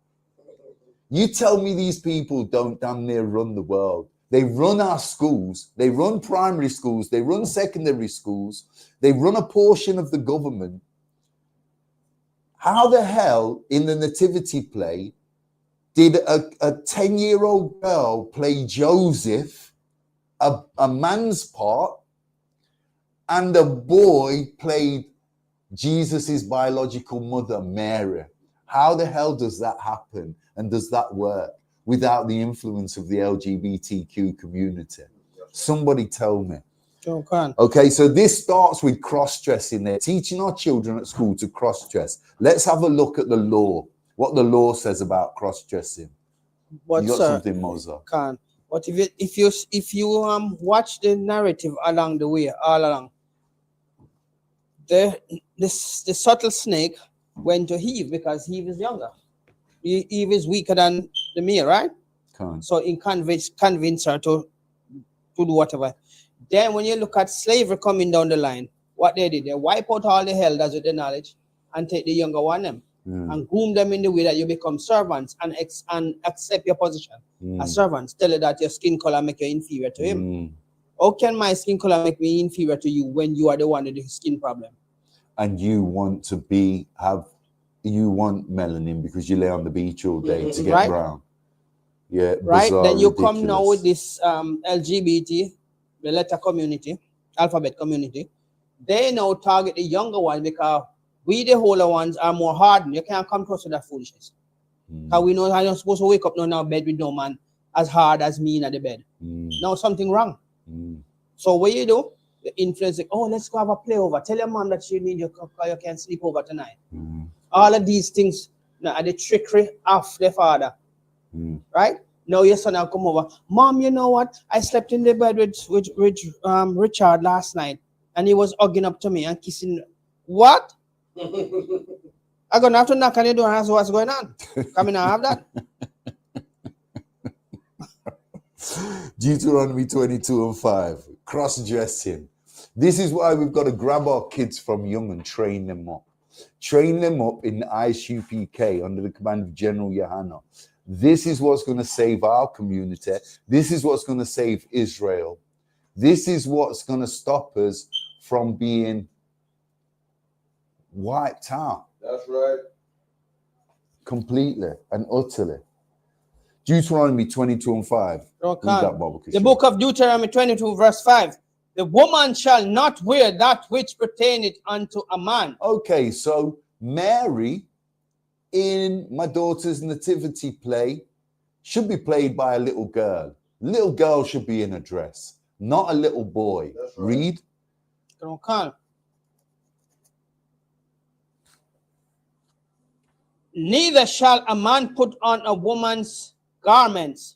D: You tell me these people don't damn near run the world. They run our schools. They run primary schools. They run secondary schools. They run a portion of the government. How the hell in the nativity play did a 10-year-old girl play Joseph, a man's part, and a boy played Jesus's biological mother, Mary? How the hell does that happen? And does that work without the influence of the LGBTQ community? Somebody tell me. Okay, so this starts with cross-dressing. They're teaching our children at school to cross-dress. Let's have a look at the law, what the law says about cross-dressing.
E: But
D: you got something, Moza?
E: But if you watch the narrative along the way, all along, the subtle snake went to Eve because Eve is younger. Eve is weaker than the male, right? So he convinced her to do whatever. Then when you look at slavery coming down the line, what they did, they wipe out all the elders with the knowledge and take the younger one them and groom them in the way that you become servants and accept your position as servants. Tell you that your skin color make you inferior to him. How can my skin color make me inferior to you when you are the one with the skin problem? And
D: you want melanin because you lay on the beach all day to get brown. Yeah,
E: right.
D: Bizarre,
E: then you
D: ridiculous.
E: Come now with this LGBT, the letter community, alphabet community. They now target the younger ones because we, the older ones, are more hardened. You can't come close to that foolishness. Because we know how you're supposed to wake up now in bed with no man as hard as me in the bed. Now something wrong. So what you do? The influence, like, oh, let's go have a play over. Tell your mom that you need your cup because you can't sleep over tonight. All of these things are the trickery of the father. Right? Now your son will come over. Mom, you know what? I slept in the bed with Richard last night, and he was hugging up to me and kissing. What? I'm gonna have to knock on the door and ask what's going on. Come in and have that.
D: Deuteronomy 22:5. Cross-dressing. This is why we've got to grab our kids from young and train them up. Train them up in the ISUPK under the command of General Yohanna. This is what's going to save our community. This is what's going to save Israel. This is what's going to stop us from being wiped out.
F: That's right.
D: Completely and utterly. Deuteronomy 22:5.
E: The book of Deuteronomy 22 verse 5. The woman shall not wear that which pertaineth unto a man.
D: Okay, so Mary in my daughter's nativity play should be played by a little girl. Little girl should be in a dress, not a little boy.
F: That's right.
D: Read.
E: Neither shall a man put on a woman's garments,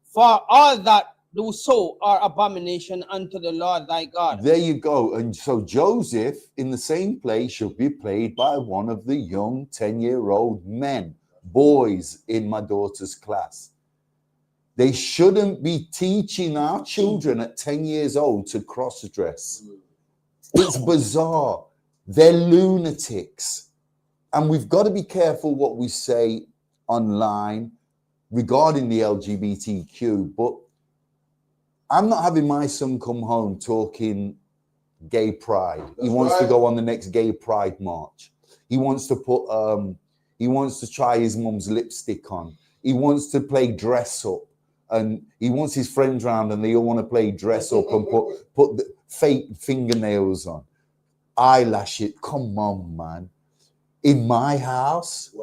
E: for all that do so are abomination unto the Lord thy God.
D: There you go. And so Joseph in the same play should be played by one of the young 10-year-old men, boys in my daughter's class. They shouldn't be teaching our children at 10 years old to cross-dress. It's bizarre. They're lunatics. And we've got to be careful what we say online regarding the LGBTQ, but I'm not having my son come home talking gay pride. He wants to go on the next gay pride march. He wants to put, he wants to try his mum's lipstick on. He wants to play dress up, and he wants his friends round and they all want to play dress up and put the fake fingernails on, eyelashes. Come on, man. In my house,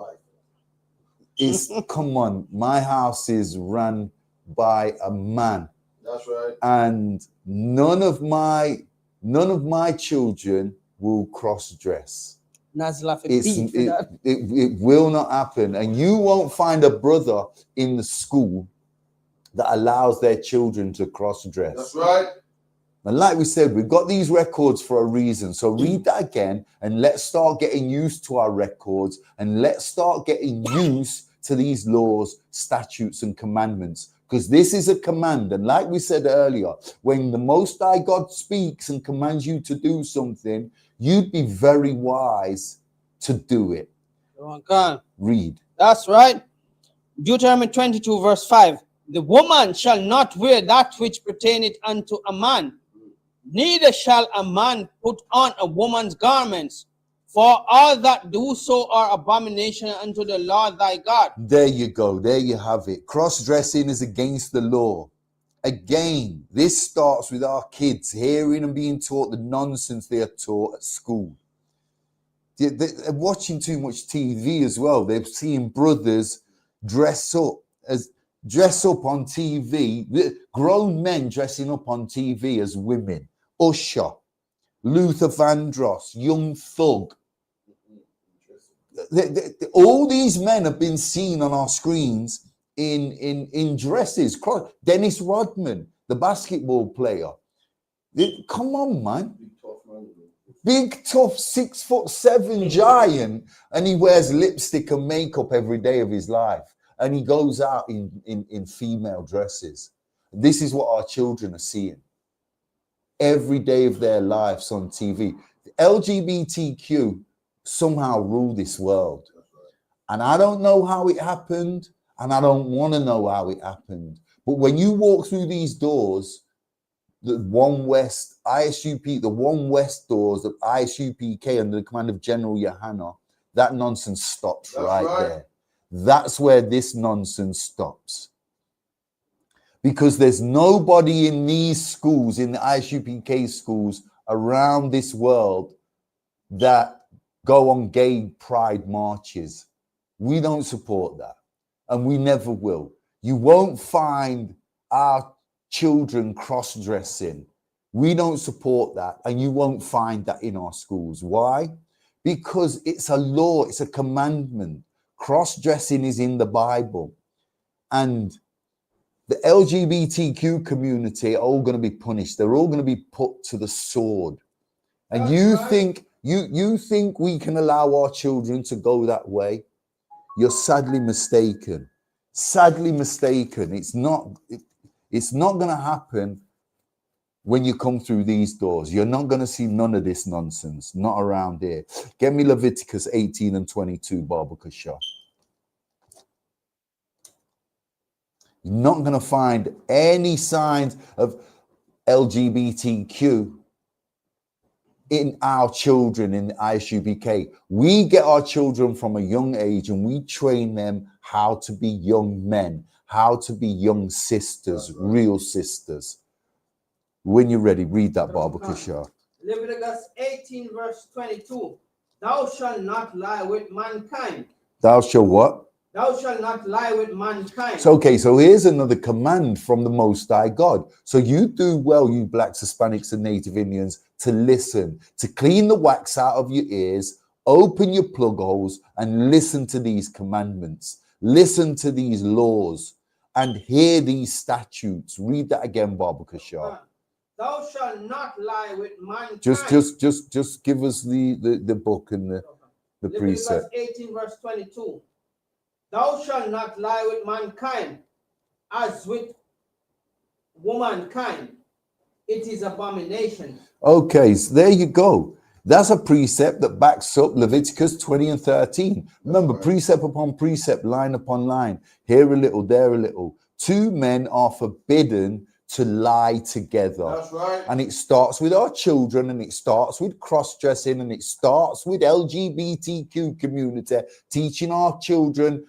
D: it's, come on, my house is run by a man.
F: That's right.
D: And none of my children will cross-dress. It will not happen. And you won't find a brother in the school that allows their children to cross-dress.
F: That's right.
D: And like we said, we've got these records for a reason. So read that again and let's start getting used to our records, and let's start getting used to these laws, statutes, and commandments. Because this is a command. And like we said earlier, when the Most High God speaks and commands you to do something, you'd be very wise to do it. Read.
E: That's right. Deuteronomy 22 verse 5. The woman shall not wear that which pertaineth unto a man, neither shall a man put on a woman's garments, for all that do so are abomination unto the Lord thy God.
D: There you go. There you have it. Cross-dressing is against the law. Again, this starts with our kids hearing and being taught the nonsense they are taught at school. They're watching too much TV as well. They're seeing brothers dress up on TV. Grown men dressing up on TV as women. Usher, Luther Vandross, Young Thug. All these men have been seen on our screens in dresses. Dennis Rodman, the basketball player. Come on, man. Big, tough, 6'7" giant, and he wears lipstick and makeup every day of his life. And he goes out in female dresses. This is what our children are seeing every day of their lives on TV. The LGBTQ somehow rule this world. And I don't know how it happened, and I don't want to know how it happened. But when you walk through these doors, the One West ISUP, the One West doors of ISUPK under the command of General Yohanna, that nonsense stops right there. That's where this nonsense stops. Because there's nobody in these schools, in the ISUPK schools around this world, that go on gay pride marches. We don't support that, and we never will. You won't find our children cross-dressing. We don't support that, and you won't find that in our schools. Why? Because it's a law, it's a commandment. Cross-dressing is in the Bible, and the LGBTQ community are all going to be punished. They're all going to be put to the sword. And you think we can allow our children to go that way? You're sadly mistaken. Sadly mistaken. It's not going to happen when you come through these doors. You're not going to see none of this nonsense. Not around here. Get me Leviticus 18 and 22, Baba Kasha. You're not going to find any signs of LGBTQ in our children in the ISUPK. We get our children from a young age and we train them how to be young men, how to be young sisters, real sisters. When you're ready, read that, Baba Kasha.
E: Leviticus 18 verse 22. Thou shalt not lie with mankind.
D: Thou shalt what?
E: Thou shalt not lie with mankind.
D: So, okay, so here's another command from the Most High God. So you do well, you blacks, Hispanics, and Native Indians, to listen, to clean the wax out of your ears, open your plug holes, and listen to these commandments. Listen to these laws and hear these statutes. Read that again, Baba Kasha.
E: Thou shalt not lie with mankind.
D: Just give us the book and the precept.
E: Leviticus 18 verse 22. Thou shalt not lie with mankind as with womankind. It is abomination.
D: Okay, so there you go. That's a precept that backs up Leviticus 20 and 13. Remember, precept upon precept, line upon line. Here a little, there a little. Two men are forbidden to lie together.
F: That's right.
D: And it starts with our children, and it starts with cross-dressing, and it starts with LGBTQ community, teaching our children,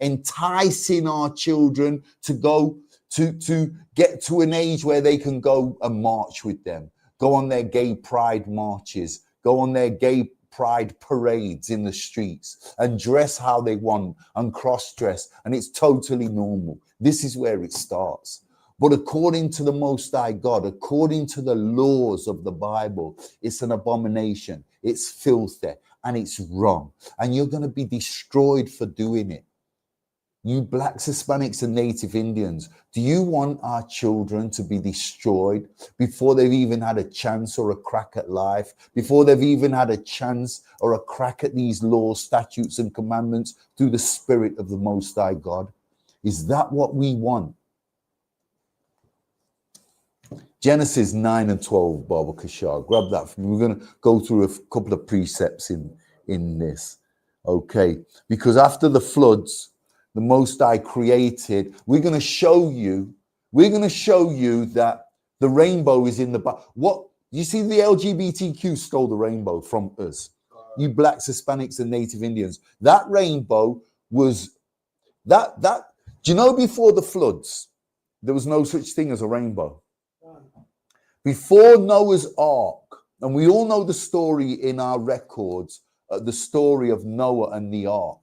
D: enticing our children to go to get to an age where they can go and march with them, go on their gay pride marches, go on their gay pride parades in the streets and dress how they want and cross-dress, and it's totally normal. This is where it starts. But according to the Most High God, according to the laws of the Bible, it's an abomination, it's filthy, and it's wrong, and you're going to be destroyed for doing it. You blacks, Hispanics, and Native Indians, do you want our children to be destroyed before they've even had a chance or a crack at life, before they've even had a chance or a crack at these laws, statutes, and commandments through the Spirit of the Most High God? Is that what we want? Genesis 9 and 12, Baba Kashar. Grab that from me. We're going to go through a couple of precepts in this. Okay. Because after the floods, the Most High created, we're going to show you that the rainbow is in the Bible. What you see, the LGBTQ stole the rainbow from us. You blacks, Hispanics, and Native Indians. That rainbow was that. Do you know before the floods, there was no such thing as a rainbow? Before Noah's Ark, and we all know the story in our records, the story of Noah and the Ark,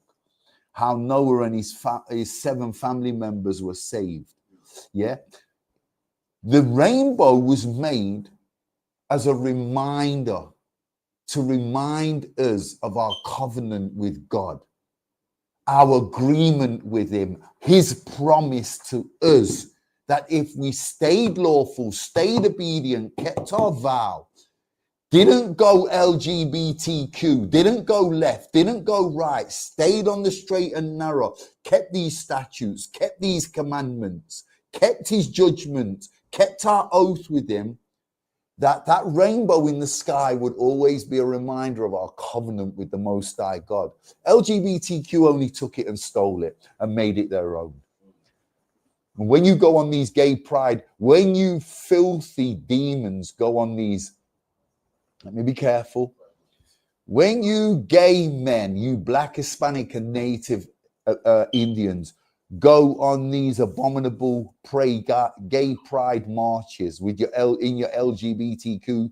D: how Noah and his 7 family members were saved. Yeah. The rainbow was made as a reminder, to remind us of our covenant with God, our agreement with him, his promise to us that if we stayed lawful, stayed obedient, kept our vow, didn't go LGBTQ, didn't go left, didn't go right, stayed on the straight and narrow, kept these statutes, kept these commandments, kept his judgment, kept our oath with him, that rainbow in the sky would always be a reminder of our covenant with the Most High God. LGBTQ only took it and stole it and made it their own. And when you go on these gay pride, when you filthy demons go on these, let me be careful. When you gay men, you black, Hispanic, and Native Indians go on these abominable gay pride marches with in your LGBTQ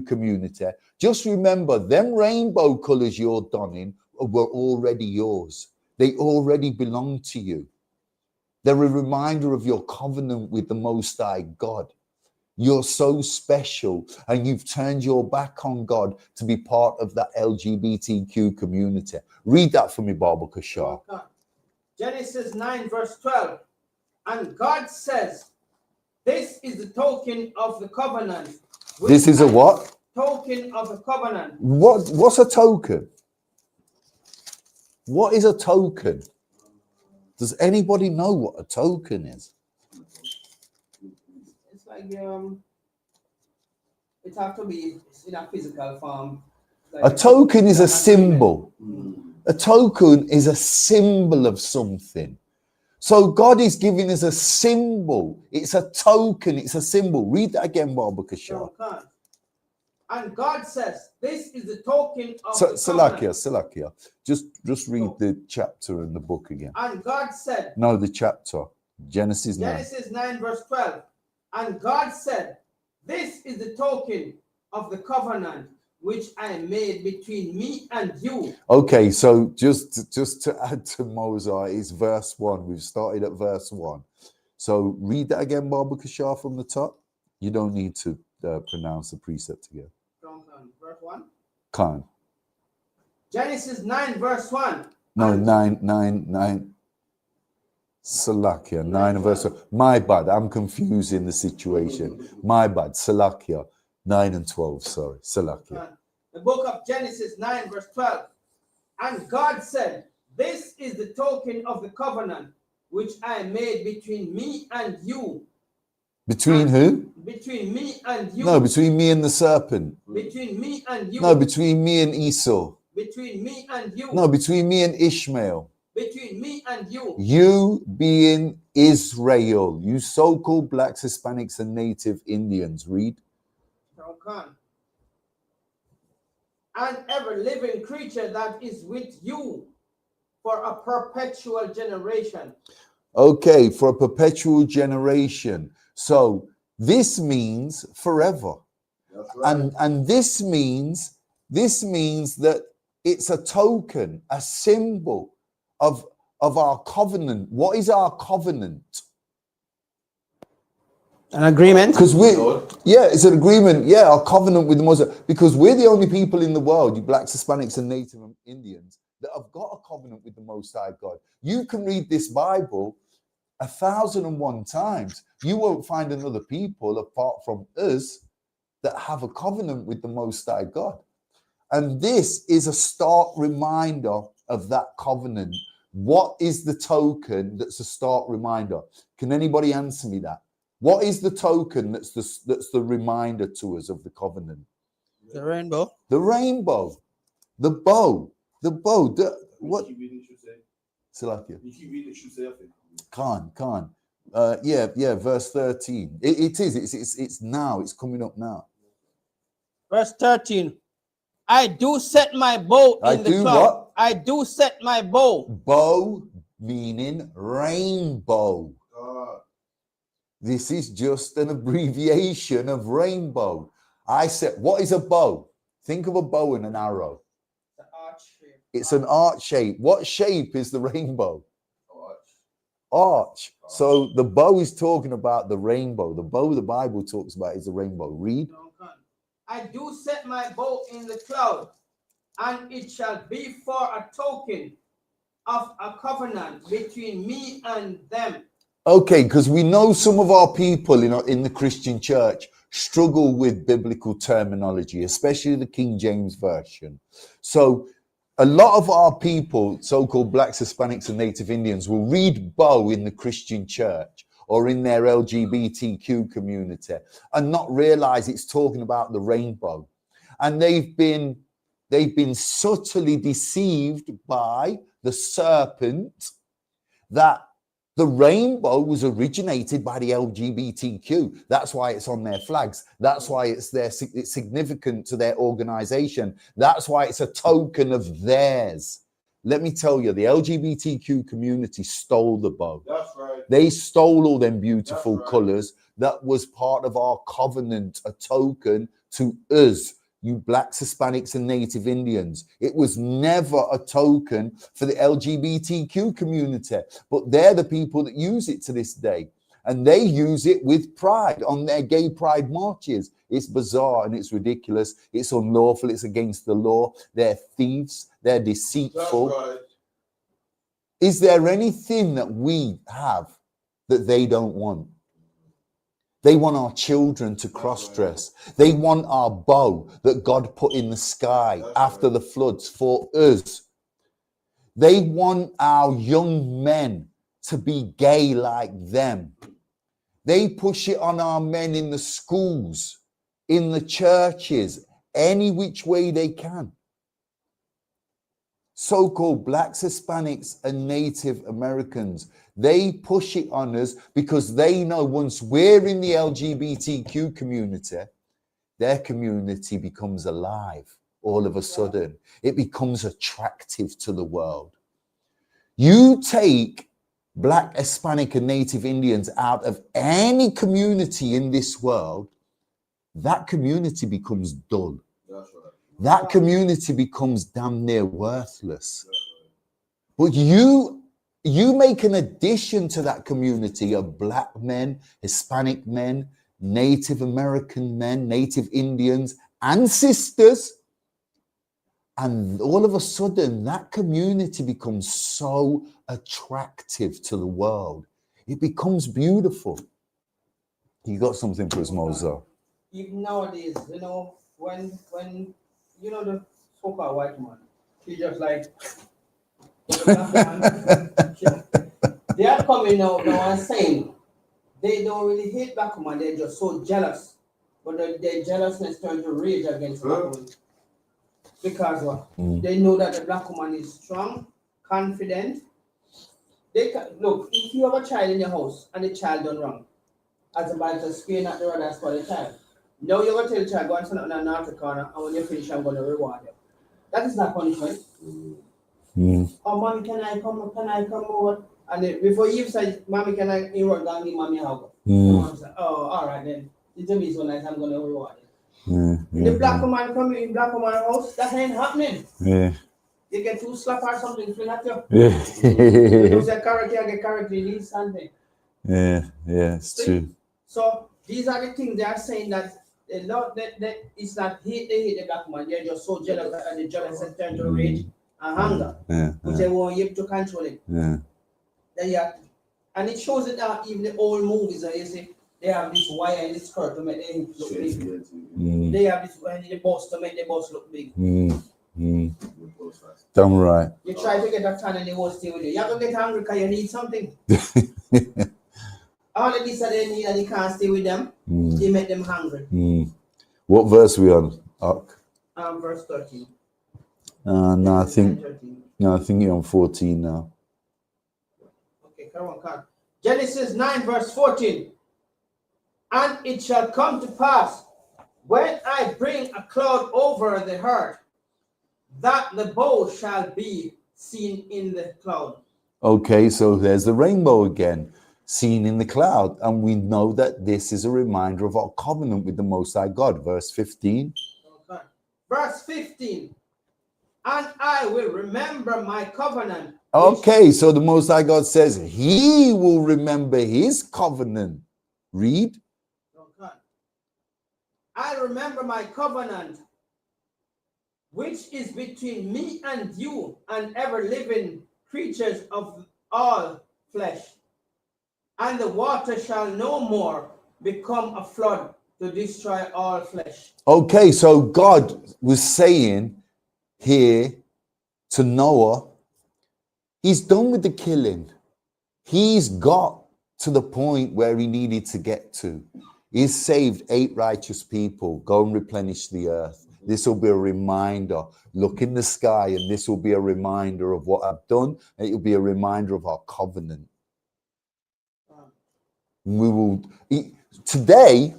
D: community, just remember them rainbow colors you're donning were already yours. They already belong to you. They're a reminder of your covenant with the Most High God. You're so special, and you've turned your back on God to be part of that LGBTQ community. Read that for me, Baba Kashar.
E: Genesis 9 verse 12. And God says, this is the token of the covenant.
D: This is a what?
E: Token of the covenant.
D: What's a token? What is a token? Does anybody know what a token is?
E: It's like it has to be in a physical form. Like
D: A token is a symbol. A token is a symbol of something. So God is giving us a symbol. It's a token. It's a symbol. Read that again, Baba Kashar.
E: And God says, this is the token of
D: Salakia. Just read the chapter in the book again.
E: And God said.
D: No, the chapter. Genesis 9.
E: Genesis 9 verse 12. And God said, this is the token of the covenant which I made between me and you. Okay, so just to add to Moses, is verse 1. We've started at verse 1. So read that again, Baba Kashar, from the top. You don't need to pronounce the precept again. Verse 1.
D: Khan.
E: Genesis 9 verse 1.
D: No, 9. Salakia, 9 verse 1. My bad, I'm confusing the situation. My bad, Salakia. 9 and 12, sorry. Salakia.
E: The book of Genesis 9 verse 12. And God said, this is the token of the covenant which I made between me and you.
D: Between who?
E: Between me and you.
D: No, between me and the serpent.
E: Between me and you.
D: No, between me and Esau.
E: Between me and you.
D: No, between me and Ishmael.
E: Between me and you.
D: You being Israel. You so-called blacks, Hispanics, and native Indians. Read.
E: And every living creature that is with you for a perpetual generation.
D: Okay, for a perpetual generation. So this means forever.
F: That's right.
D: And this means that it's a token, a symbol of our covenant. What is our covenant?
E: An agreement?
D: Because it's an agreement. Yeah, our covenant with the Muslim. Because we're the only people in the world, you blacks, Hispanics, and Native Indians, that have got a covenant with the Most High God. You can read this Bible 1,001 times. You won't find another people apart from us that have a covenant with the Most High God. And this is a stark reminder of that covenant. What is the token that's a stark reminder? Can anybody answer me that? What is the token that's the reminder to us of the covenant?
E: The rainbow.
D: The rainbow. The bow. The bow. What?
F: You keep reading, you say.
D: Salakia.
F: You keep reading, you say, I think.
D: Khan. Yeah, verse 13. It is. It's now. It's coming up now.
E: Verse 13. I do set my bow in the cloud.
D: What?
E: I do set my bow.
D: Bow meaning rainbow. This is just an abbreviation of rainbow. I said, what is a bow? Think of a bow and an arrow.
E: The arch shape.
D: It's an arch shape. What shape is the rainbow? Arch. So the bow is talking about the rainbow. The bow the Bible talks about is the rainbow. Read.
E: I do set my bow in the cloud, and it shall be for a token of a covenant between me and them.
D: Okay, because we know some of our people in the Christian church struggle with biblical terminology, especially the King James Version. So a lot of our people, so-called blacks, Hispanics, and Native Indians, will read bow in the Christian church or in their LGBTQ community and not realize it's talking about the rainbow. And they've been subtly deceived by the serpent that the rainbow was originated by the LGBTQ. That's why it's on their flags. That's why it's significant to their organization. That's why it's a token of theirs. Let me tell you, the LGBTQ community stole the bow.
F: That's right.
D: They stole all them beautiful colors. That was part of our covenant, a token to us, you blacks, Hispanics, and Native Indians. It was never a token for the LGBTQ community, but they're the people that use it to this day. And they use it with pride on their gay pride marches. It's bizarre and it's ridiculous. It's unlawful. It's against the law. They're thieves. They're deceitful.
F: That's right.
D: Is there anything that we have that they don't want. They want our children to cross-dress. They want our bow that God put in the sky after the floods for us. They want our young men to be gay like them. They push it on our men in the schools, in the churches, any which way they can. So-called blacks, Hispanics, and Native Americans, they push it on us because they know once we're in the LGBTQ community, their community becomes alive all of a sudden. It becomes attractive to the world. You take Black, Hispanic, and Native Indians out of any community in this world, that community becomes dull. That community becomes damn near worthless. But you make an addition to that community of Black men, Hispanic men, Native American men, Native Indians, and sisters. And all of a sudden, that community becomes so attractive to the world. It becomes beautiful. You got something for us, Mozo?
E: Even nowadays, you know, when you know the so-called white man, he just like they are coming out now and saying they don't really hate black women, they're just so jealous. But their jealousness turns to rage against black women. Because what? They know that the black woman is strong, confident. They can look, if you have a child in your house and the child done wrong, as a bad to screen at the rod and spoil the child. Now you're going to tell the child, go and stand up in the corner, and when you finish, I'm going to reward you. That is not punishment. Oh, mommy, can I come over? And then, before you say, mommy, can I run down and give mommy a hug? Mom say, oh, all right then. It to me so nice, I'm going to reward you. The black woman come in black woman's house, that ain't happening. Yeah. You get 2 slap or something, fling at you. Yeah. You lose your character, you get character, you need something. Yeah, it's true. So these are the things they are saying that that it's not hate, they hate the black man. They're just so jealous and the jealous and turn to rage and hunger. Which they want you to control it. And it shows it out even the old movies, you see, they have this wire in the skirt to make them look big. They have this wire in the boss to make the boss look big.
D: Damn right.
E: You try to get a tan and they won't stay with you. You have to get hungry because you need something. All of this that they need and you can't stay with them, they make them hungry.
D: What verse we on, Ark?
E: Verse 13.
D: No, I think you're on 14 now.
E: Okay, come on. Genesis 9 verse 14. And it shall come to pass when I bring a cloud over the earth, that the bow shall be seen in the cloud. Okay, so there's the rainbow again, seen in the cloud. And we know that this is a reminder of our covenant with the Most High God. Verse 15. Okay. Verse 15. And I will remember my covenant.
D: Okay, so the Most High God says he will remember his covenant. Read.
E: Okay. I remember my covenant, which is between me and you and ever living creatures of all flesh. And the water shall no more become a flood to destroy all flesh. Okay, so God was saying here to Noah, he's done with the killing. He's got to the point where he needed to get to. He's saved 8 righteous people. Go and replenish the earth. This will be a reminder. Look in the sky, and this will be a reminder of what I've done, and it will be a reminder of our covenant. We will today,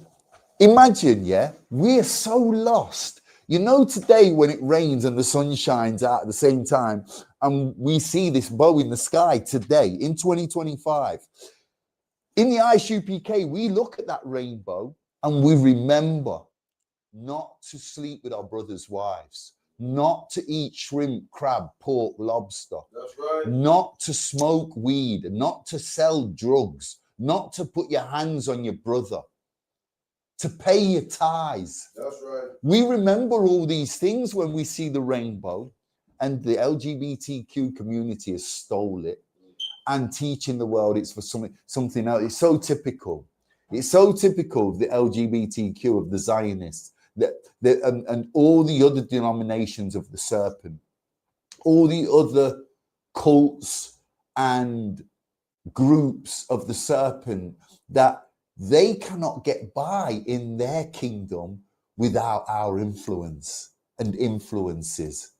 E: imagine, we are so lost. You know, today when it rains and the sun shines out at the same time, and we see this bow in the sky today in 2025. In the ISUPK, we look at that rainbow and we remember not to sleep with our brothers' wives, not to eat shrimp, crab, pork, lobster. That's right. Not to smoke weed, not to sell drugs, not to put your hands on your brother, to pay your tithes. That's right. We remember all these things when we see the rainbow, and the LGBTQ community has stole it.
D: and teaching the world it's for something else. It's so typical. It's so typical of the LGBTQ, of the Zionists, and all the other denominations of the serpent, all the other cults and groups of the serpent, that they cannot get by in their kingdom without our influence and influences.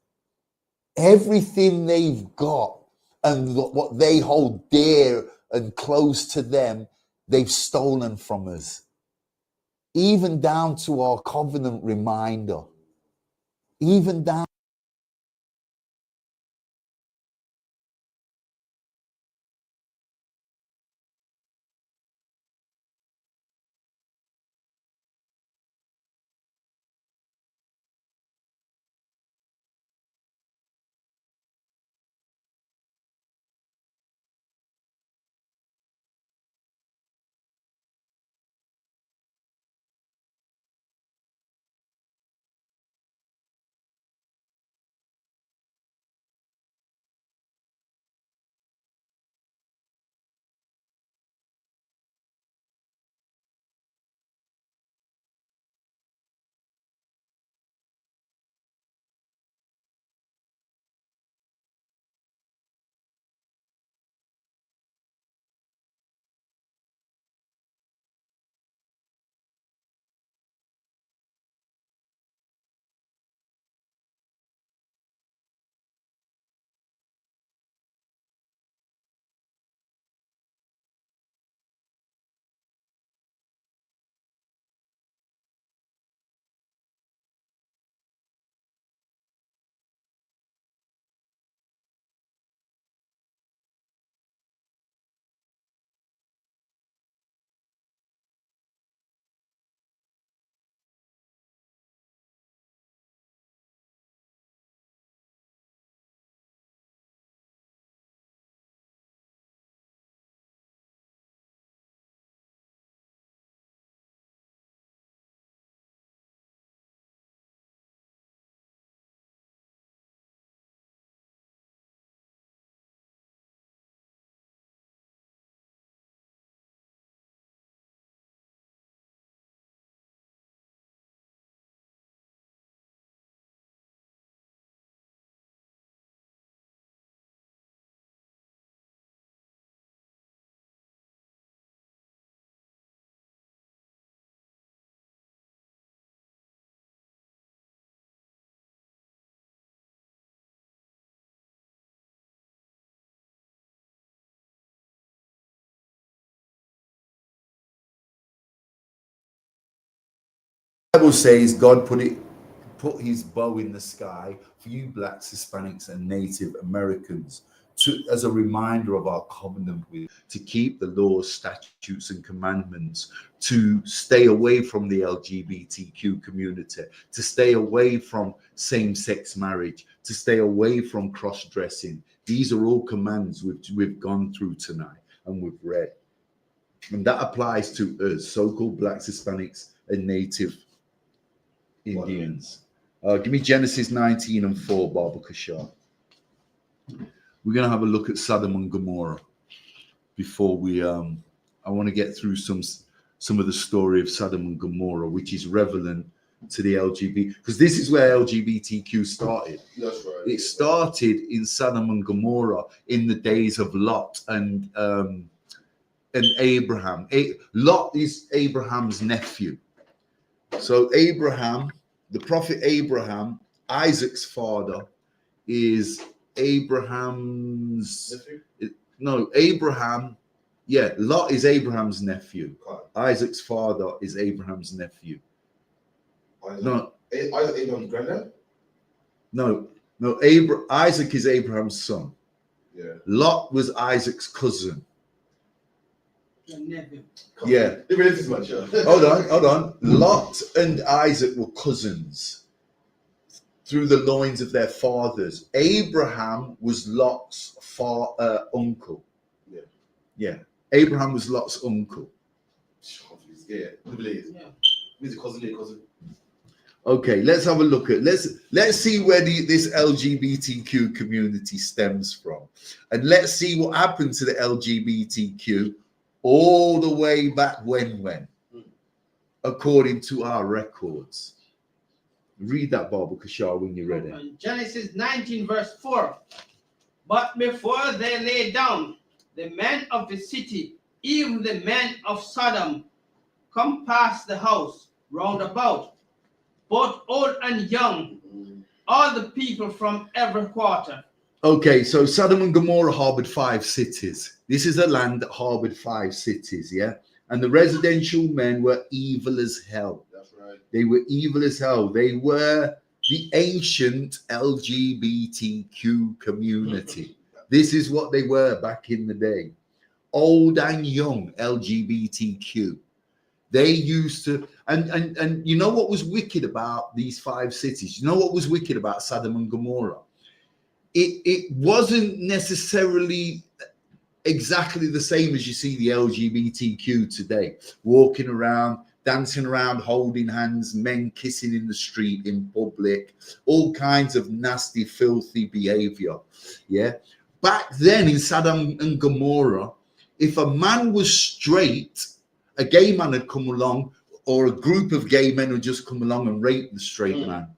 D: Everything they've got and what they hold dear and close to them, they've stolen from us. Even down to our covenant reminder. Even down. The Bible says God put his bow in the sky for you blacks, Hispanics, and Native Americans as a reminder of our covenant with, to keep the laws, statutes, and commandments, to stay away from the LGBTQ community, to stay away from same-sex marriage, to stay away from cross-dressing. These are all commands which we've gone through tonight and we've read. And that applies to us, so-called blacks, Hispanics, and Native Indians. Give me Genesis 19 and 4, Baba Kashar. We're going to have a look at Sodom and Gomorrah before we I want to get through some of the story of Sodom and Gomorrah, which is relevant to the LGBT, because this is where LGBTQ started.
F: That's right.
D: It started in Sodom and Gomorrah in the days of Lot and Abraham. Lot is Abraham's nephew. So Abraham, the prophet Abraham, Isaac's father, is Abraham's Abraham. Yeah, Lot is Abraham's nephew. Isaac's father is Abraham's nephew.
F: Isaac Abraham's granddad?
D: No. Isaac is Abraham's son.
F: Yeah.
D: Lot was Isaac's cousin.
E: Nephew.
D: Yeah. Hold on. Lot and Isaac were cousins through the loins of their fathers. Abraham was Lot's uncle. Yeah. Abraham was Lot's uncle.
F: Yeah. He's a cousin.
D: Okay, let's have a look at let's see where this LGBTQ community stems from, and let's see what happened to the LGBTQ all the way back when, according to our records. Read that, Baba Kashar, when you're ready.
E: Genesis 19 verse 4. But before they lay down, the men of the city, even the men of Sodom, come past the house round about, both old and young, all the people from every quarter.
D: Okay, so Sodom and Gomorrah harbored 5 cities. This is a land that harbored 5 cities, yeah? And the residential men were evil as hell.
F: That's right.
D: They were evil as hell. They were the ancient LGBTQ community. This is what they were back in the day. Old and young LGBTQ. They used to, and you know what was wicked about these 5 cities? You know what was wicked about Sodom and Gomorrah? It wasn't necessarily exactly the same as you see the LGBTQ today, walking around, dancing around, holding hands, men kissing in the street, in public, all kinds of nasty, filthy behavior. Yeah. Back then in Sodom and Gomorrah, if a man was straight, a gay man had come along, or a group of gay men would just come along and rape the straight man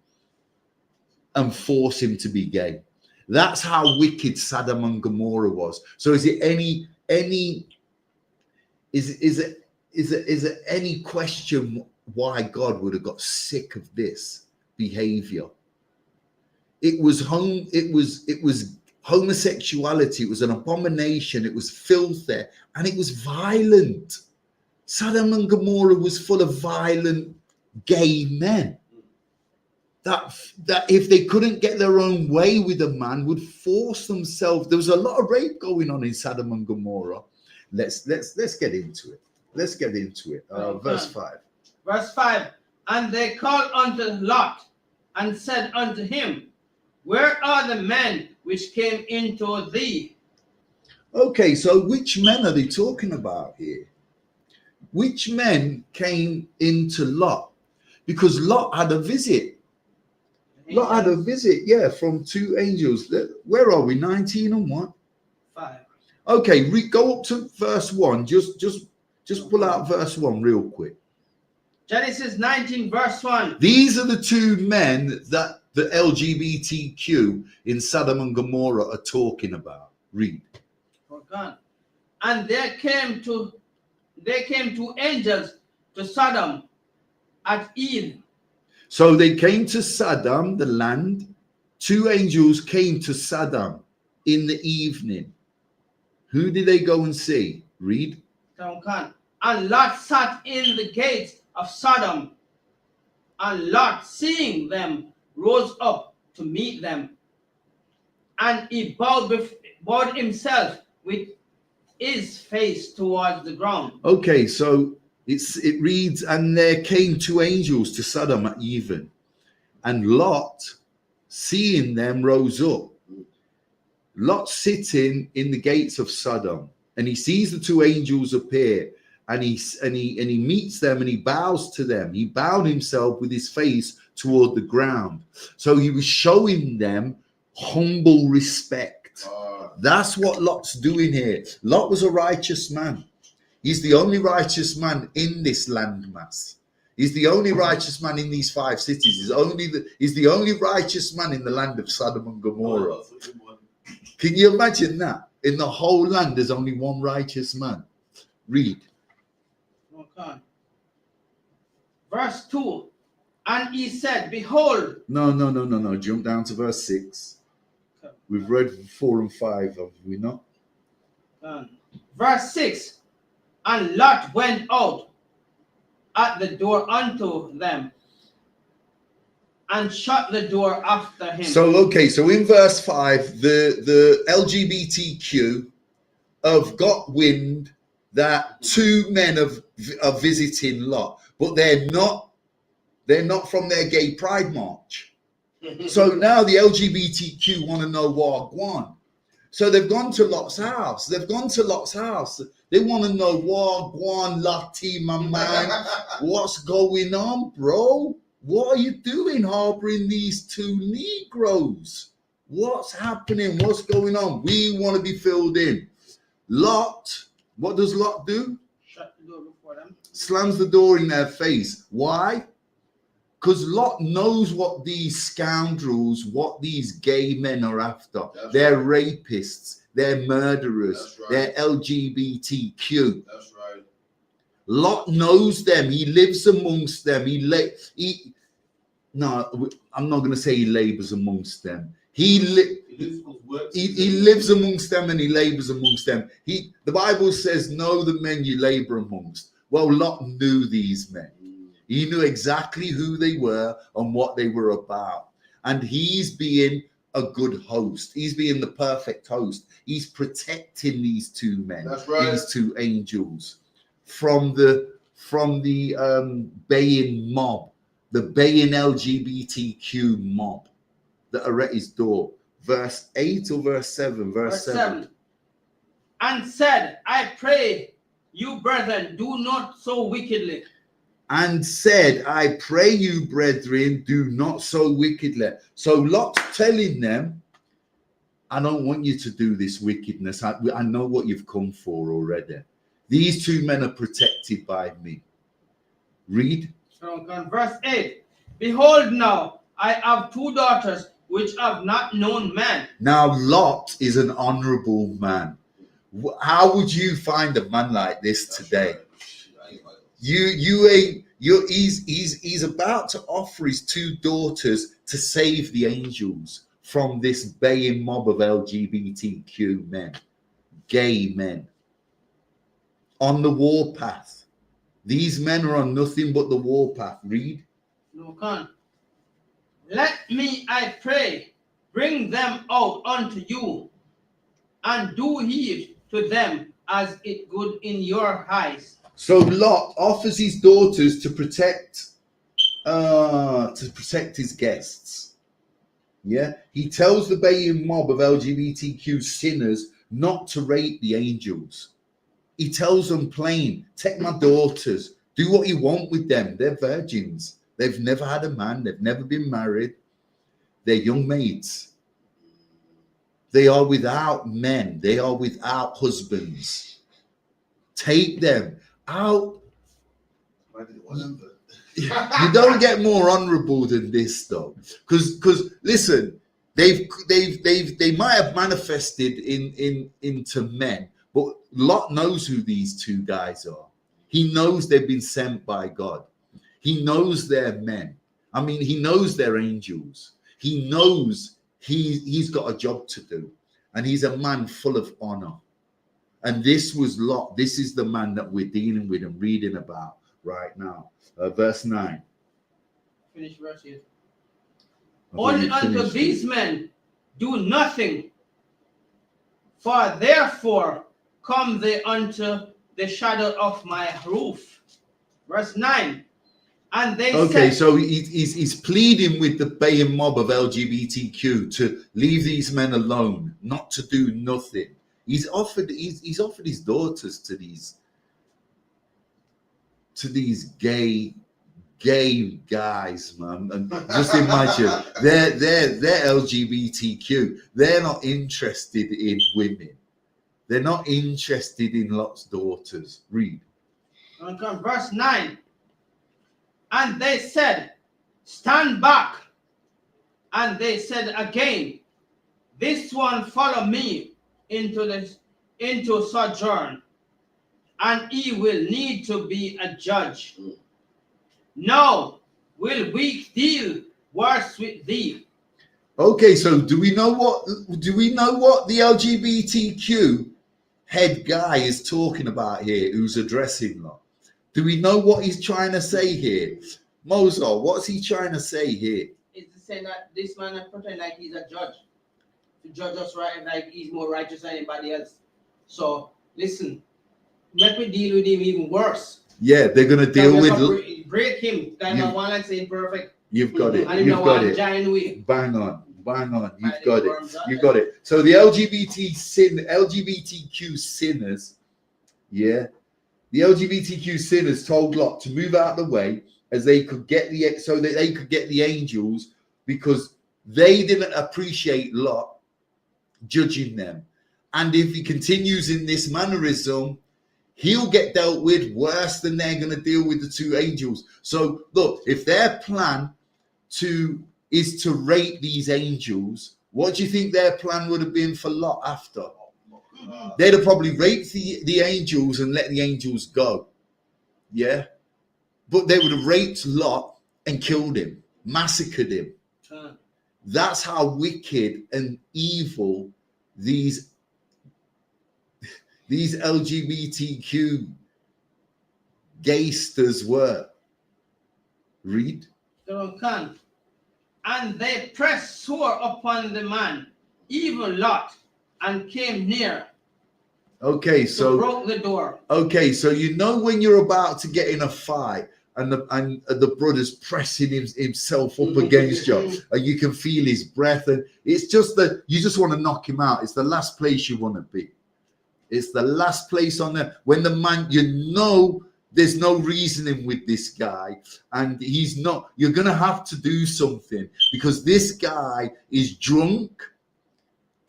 D: and force him to be gay. That's how wicked Sodom and Gomorrah was. So is it any question why God would have got sick of this behavior? It was homosexuality. It was an abomination. It was filthy, and it was violent. Sodom and Gomorrah was full of violent gay men that if they couldn't get their own way with a man, would force themselves. There was a lot of rape going on in Sodom and Gomorrah. Let's get into it. Let's get into it. Verse 5.
E: Verse 5. And they called unto Lot and said unto him, where are the men which came into thee?
D: Okay, so which men are they talking about here? Which men came into Lot? Because Lot had a visit. Lot had a visit, yeah, from 2 angels. Where are we? 19 and what?
E: 5.
D: Okay, go up to verse 1. Just pull out verse 1 real quick.
E: Genesis 19 verse 1.
D: These are the 2 men that the LGBTQ in Sodom and Gomorrah are talking about. Read.
E: And there came 2 angels to Sodom at eve.
D: So they came to Sodom, the land. 2 angels came to Sodom in the evening. Who did they go and see? Read.
E: And Lot sat in the gates of Sodom. And Lot, seeing them, rose up to meet them. And he bowed himself with his face towards the ground.
D: Okay, so it reads, and there came 2 angels to Sodom at even, and Lot, seeing them, rose up. Lot sitting in the gates of Sodom, and he sees the 2 angels appear, and he meets them, and he bows to them. He bowed himself with his face toward the ground. So he was showing them humble respect. That's what Lot's doing here. Lot was a righteous man. He's the only righteous man in this landmass. He's the only righteous man in these 5 cities. He's the only righteous man in the land of Sodom and Gomorrah. Can you imagine that? In the whole land, there's only one righteous man. Read.
E: Okay. Verse 2. And he said, behold.
D: No. Jump down to verse 6. Okay. We've read 4 and 5, have we not?
E: Verse 6. And Lot went out at the door unto them and shut the door after him.
D: So, okay, so in verse 5, the LGBTQ have got wind that 2 men are visiting Lot, but they're not from their gay pride march. So now the LGBTQ want to know what won. So they've gone to Lot's house. They want to know what won, Lottie, my man. What's going on, bro? what are you doing harboring these two Negroes? What's happening? What's going on? We want to be filled in. Lot, what does Lot do?
E: Shut the door before them.
D: Slams the door in their face. Why? Because Lot knows what these scoundrels, what these gay men are after. They're rapists, they're murderers, they're LGBTQ.
F: That's right.
D: Lot knows them. He lives amongst them. No, I'm not going to say he labors amongst them. He lives amongst them and he labors amongst them. The Bible says, know the men you labor amongst. Well, Lot knew these men. He knew exactly who they were and what they were about. And he's being a good host. He's being the perfect host. He's protecting these two men,
F: That's right.
D: these two angels, from the baying mob, the baying LGBTQ mob that are at his door. Verse 8 or verse 7? Verse 7.
E: And said, I pray you, brethren, do not so wickedly.
D: And said, I pray you, brethren, do not so wickedly. So Lot's telling them, I don't want you to do this wickedness. I know what you've come for already. These two men are protected by me. Read.
E: Verse 8. Behold now, I have two daughters which have not known man.
D: Now Lot is an honorable man. How would you find a man like this today? He's about to offer his two daughters to save the angels from this baying mob of LGBTQ men, gay men, on the warpath. These men are on nothing but the warpath. Read.
E: No, can. Let me, I pray, bring them out unto you, and do heed to them as it good in your eyes.
D: So Lot offers his daughters to protect his guests. Yeah, he tells the baying mob of LGBTQ sinners not to rape the angels. He tells them plain, take my daughters, do what you want with them. They're virgins. They've never had a man. They've never been married. They're young maids. They are without men. They are without husbands. Take them out. You don't get more honorable than this, though, because listen, they might have manifested into men, but Lot knows who these two guys are. He knows they've been sent by God. He knows they're men. I mean, he knows they're angels. He knows he's got a job to do, and he's a man full of honor. And this was Lot. This is the man that we're dealing with and reading about right now. Verse 9.
E: Finish verse 8. Only unto these men do nothing, for therefore come they unto the shadow of my roof. Verse 9. And they
D: okay,
E: said,
D: so he's pleading with the baying mob of LGBTQ to leave these men alone, not to do nothing. He's offered his daughters to these gay guys, man. And just imagine they're LGBTQ. They're not interested in women. They're not interested in Lot's daughters. Read.
E: Verse 9. And they said, stand back. And they said again, this one follow me into sojourn, and he will need to be a judge. Now will we deal worse with thee?
D: Okay, so do we know what the LGBTQ head guy is talking about here, who's addressing Lot? Do we know what he's trying to say here? Mozart, what's he trying to say here?
E: It's saying that this man is pretending like he's a judge. To judge us right, like he's more righteous than anybody else. So listen, let me deal with him even worse.
D: Yeah, they're gonna deal with
E: break him. Kind of one like saying perfect.
D: You've got it.
E: And
D: You've got it.
E: Bang
D: on. You've got it. You've got it. So the LGBTQ sinners, yeah, the LGBTQ sinners told Lot to move out of the way as they could get so that they could get the angels, because they didn't appreciate Lot judging them. And if he continues in this mannerism, he'll get dealt with worse than they're going to deal with the two angels. So look, if their plan is to rate these angels, what do you think their plan would have been for Lot after? They'd have probably raped the angels and let the angels go. Yeah. But they would have raped Lot and killed him, massacred him. That's how wicked and evil these LGBTQ gaysters were. Read.
E: And they pressed sore upon the man, even Lot, and came near.
D: Okay, so
E: broke the door.
D: Okay, so you know when you're about to get in a fight and the brother's pressing himself up against you, and you can feel his breath, and it's just that you just want to knock him out. It's the last place you want to be. It's the last place on there when the man, you know, there's no reasoning with this guy, and he's not. You're gonna have to do something because this guy is drunk.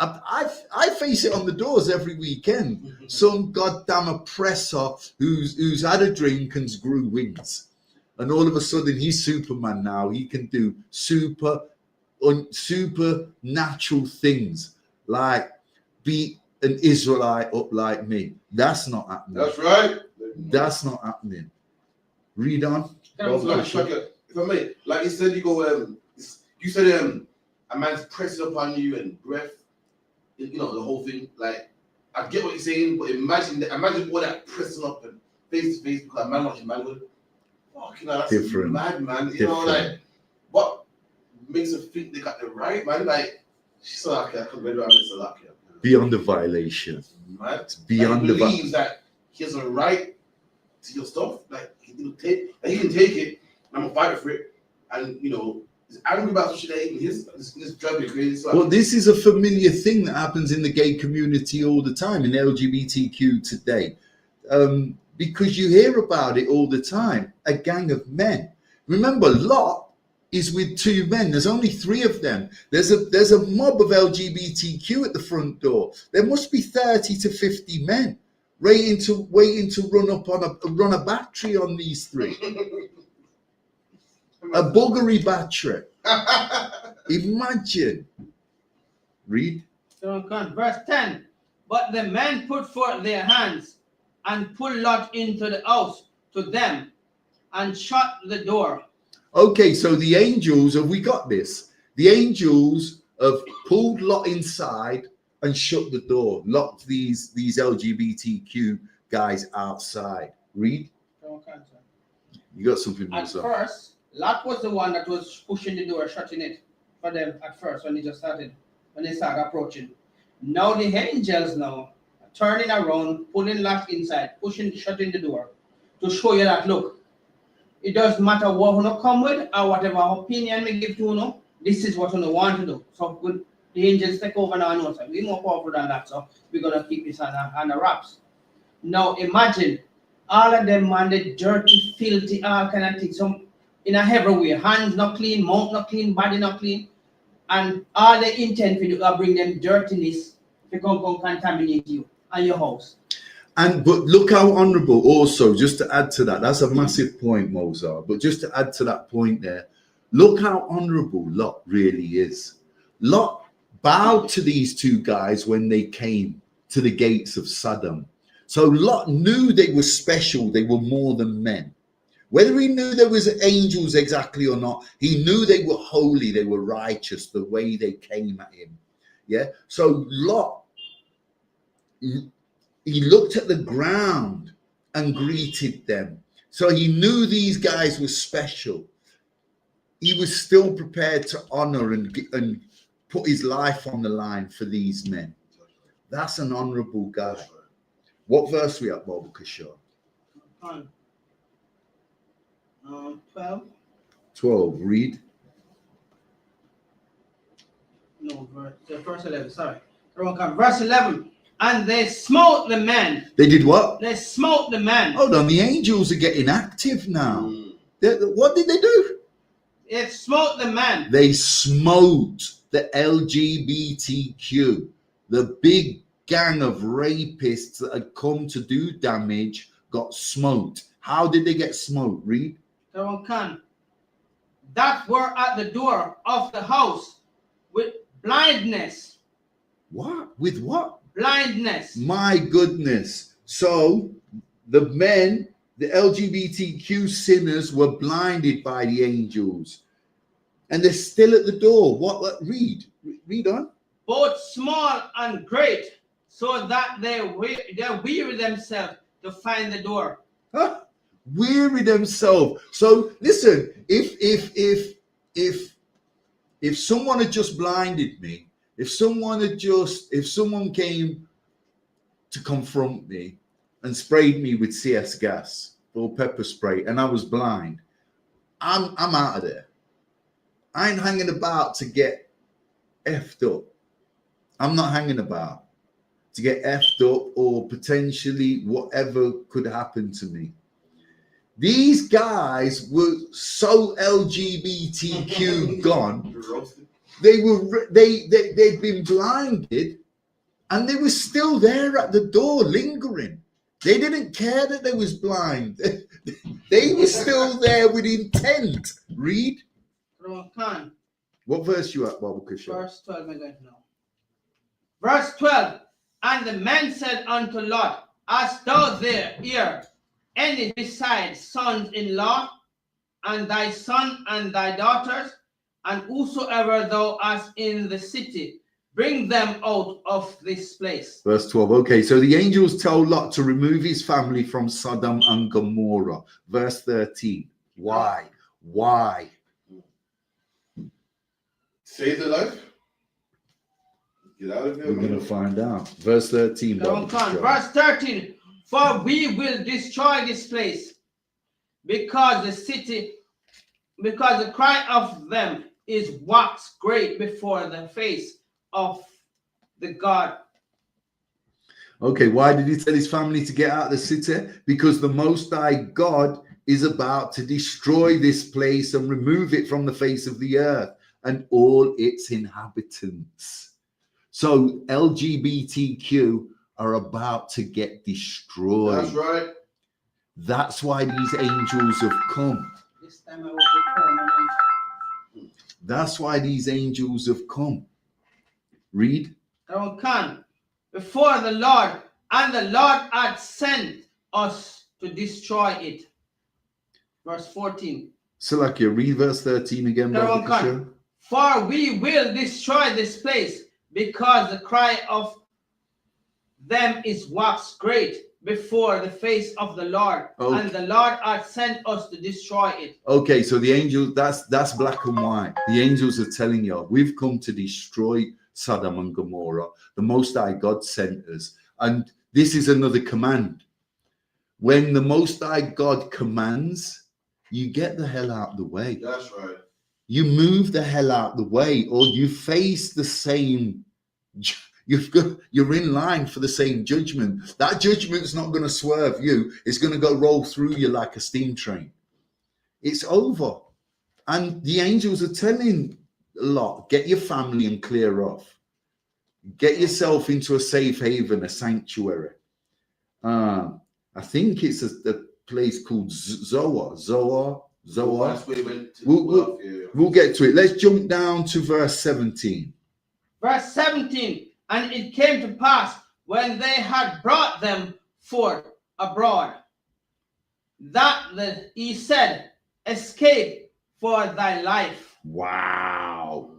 D: I face it on the doors every weekend. Some goddamn oppressor who's had a drink and grew wings, and all of a sudden he's Superman now. He can do supernatural things like beat an Israelite up like me. That's not happening.
F: That's right.
D: That's not happening. Read on.
F: If I may, like you said, you said a man's pressing upon you and breath. You know, the whole thing. Like, I get what you're saying, but imagine all that pressing up and face to face because a man watching manhood. Fucking hell, that's
D: different,
F: mad, man. You
D: different.
F: know, like, what makes them think they got the right, man? Like, she's so lucky. I can't believe I'm so lucky.
D: Beyond the violation.
F: Man,
D: it's beyond
F: the believes that he has a right to your stuff. Like, he can take it. I'm gonna fight for it, and you know. He's angry about some shit that even his driving me crazy. So
D: well, this is a familiar thing that happens in the gay community all the time, in LGBTQ today, because you hear about it all the time. A gang of men. Remember, Lot is with two men. There's only three of them. There's a mob of LGBTQ at the front door. There must be 30 to 50 men waiting to run a battery on these three. A buggery battery. Imagine. Read.
E: Verse 10. But the men put forth their hands and pulled Lot into the house to them and shut the door.
D: Okay, so the angels, have we got this? The angels have pulled Lot inside and shut the door, locked these LGBTQ guys outside. Read. You got something more?
E: At first, Lot was the one that was pushing the door, shutting it for them at first when they started approaching. Now the angels now turning around, pulling Lot inside, shutting the door to show you that look, it doesn't matter what you come with or whatever opinion we give to you, this is what you want to do. So good, the angels take over now and know, so we're more powerful than that, so we're gonna keep this on the wraps. Now imagine all of them, man, the dirty, filthy, all kind of things. Some in a every way, hands not clean, mouth not clean, body not clean, and all the intent for you are bring them dirtiness to come contaminate you and your house.
D: But look how honorable also, just to add to that, that's a massive point, Mozart, but just to add to that point there, look how honorable Lot really is. Lot bowed to these two guys when they came to the gates of Sodom. So Lot knew they were special, they were more than men. Whether he knew there was angels exactly or not, he knew they were holy, they were righteous, the way they came at him. Yeah. So Lot, he looked at the ground and greeted them. So he knew these guys were special. He was still prepared to honor and put his life on the line for these men. That's an honorable guy. What verse we at, Bob Kishore?
E: 12.
D: 12, read.
E: No, verse 11, sorry. Verse 11. And they smote the man.
D: They did what?
E: They smote the man.
D: Hold on, the angels are getting active now. What did they do?
E: It smote the man.
D: They smote the LGBTQ, the big gang of rapists that had come to do damage, got smoked. How did they get smoked? Read.
E: That were at the door of the house with blindness.
D: What? With what?
E: Blindness.
D: My goodness. So the men, the LGBTQ sinners, were blinded by the angels. And they're still at the door. What? Read on.
E: Both small and great, so that they weary themselves to find the door.
D: Huh? Weary themselves. So listen, if someone had just blinded me, if someone came to confront me and sprayed me with CS gas or pepper spray and I was blind, I'm out of there. I ain't hanging about to get effed up. I'm not hanging about to get effed up or potentially whatever could happen to me. These guys were so LGBTQ gone. They'd been blinded and they were still there at the door lingering. They didn't care that they was blind. They were still there with intent. Read. What verse you at, Baba Kusha?
E: Verse 12, I'm going to know. Verse 12. And the man said unto Lot, Hast thou there here any besides sons-in-law, and thy son and thy daughters, and whosoever thou hast in the city, bring them out of this place.
D: Verse 12. Okay, so the angels tell Lot to remove his family from Sodom and Gomorrah. Verse 13. Why? Why?
F: Save their life. Get out of here.
D: We're going to find out. Verse 13.
E: Verse 13. For we will destroy this place, because the cry of them is wax great before the face of the God.
D: Okay, why did he tell his family to get out of the city? Because the Most High God is about to destroy this place and remove it from the face of the earth and all its inhabitants. So LGBTQ are about to get destroyed.
F: That's right.
D: That's why these angels have come.
E: This time I will be.
D: That's why these angels have come. Read.
E: Before the Lord, and the Lord had sent us to destroy it. Verse 14.
D: Salakia, read verse 13 again.
E: For we will destroy this place, because the cry of them is wax great before the face of the Lord, and the Lord hath sent us to destroy it. Okay, so the angels, that's black and white. The angels are telling you, we've come to destroy Sodom and Gomorrah. The Most High God sent us. And this is another command. When the Most High God commands, you get the hell out of the way.
F: That's right.
D: You move the hell out of the way, or you face the same. You're in line for the same judgment. That judgment's not going to swerve you. It's going to go roll through you like a steam train. It's over. And the angels are telling Lot, get your family and clear off. Get yourself into a safe haven, a sanctuary. I think it's a place called Zoar. We'll get to it. Let's jump down to verse 17.
E: Verse 17. And it came to pass, when they had brought them forth abroad, that he said, Escape for thy life.
D: Wow.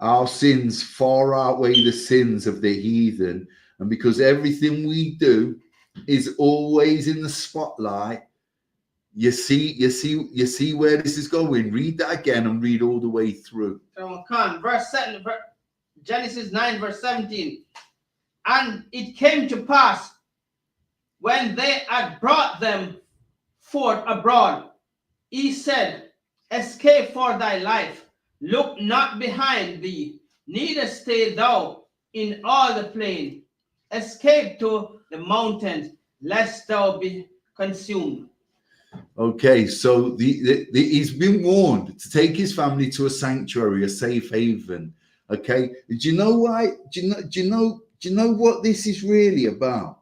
D: Our sins far outweigh the sins of the heathen. And because everything we do is always in the spotlight, you see where this is going. Read that again and read all the way through.
E: Verse 7, Genesis 9, verse 17. And it came to pass, when they had brought them forth abroad, he said, Escape for thy life. Look not behind thee, neither stay thou in all the plain. Escape to the mountains, lest thou be consumed.
D: Okay, so he's been warned to take his family to a sanctuary, a safe haven. Okay, do you know why? Do you know what this is really about?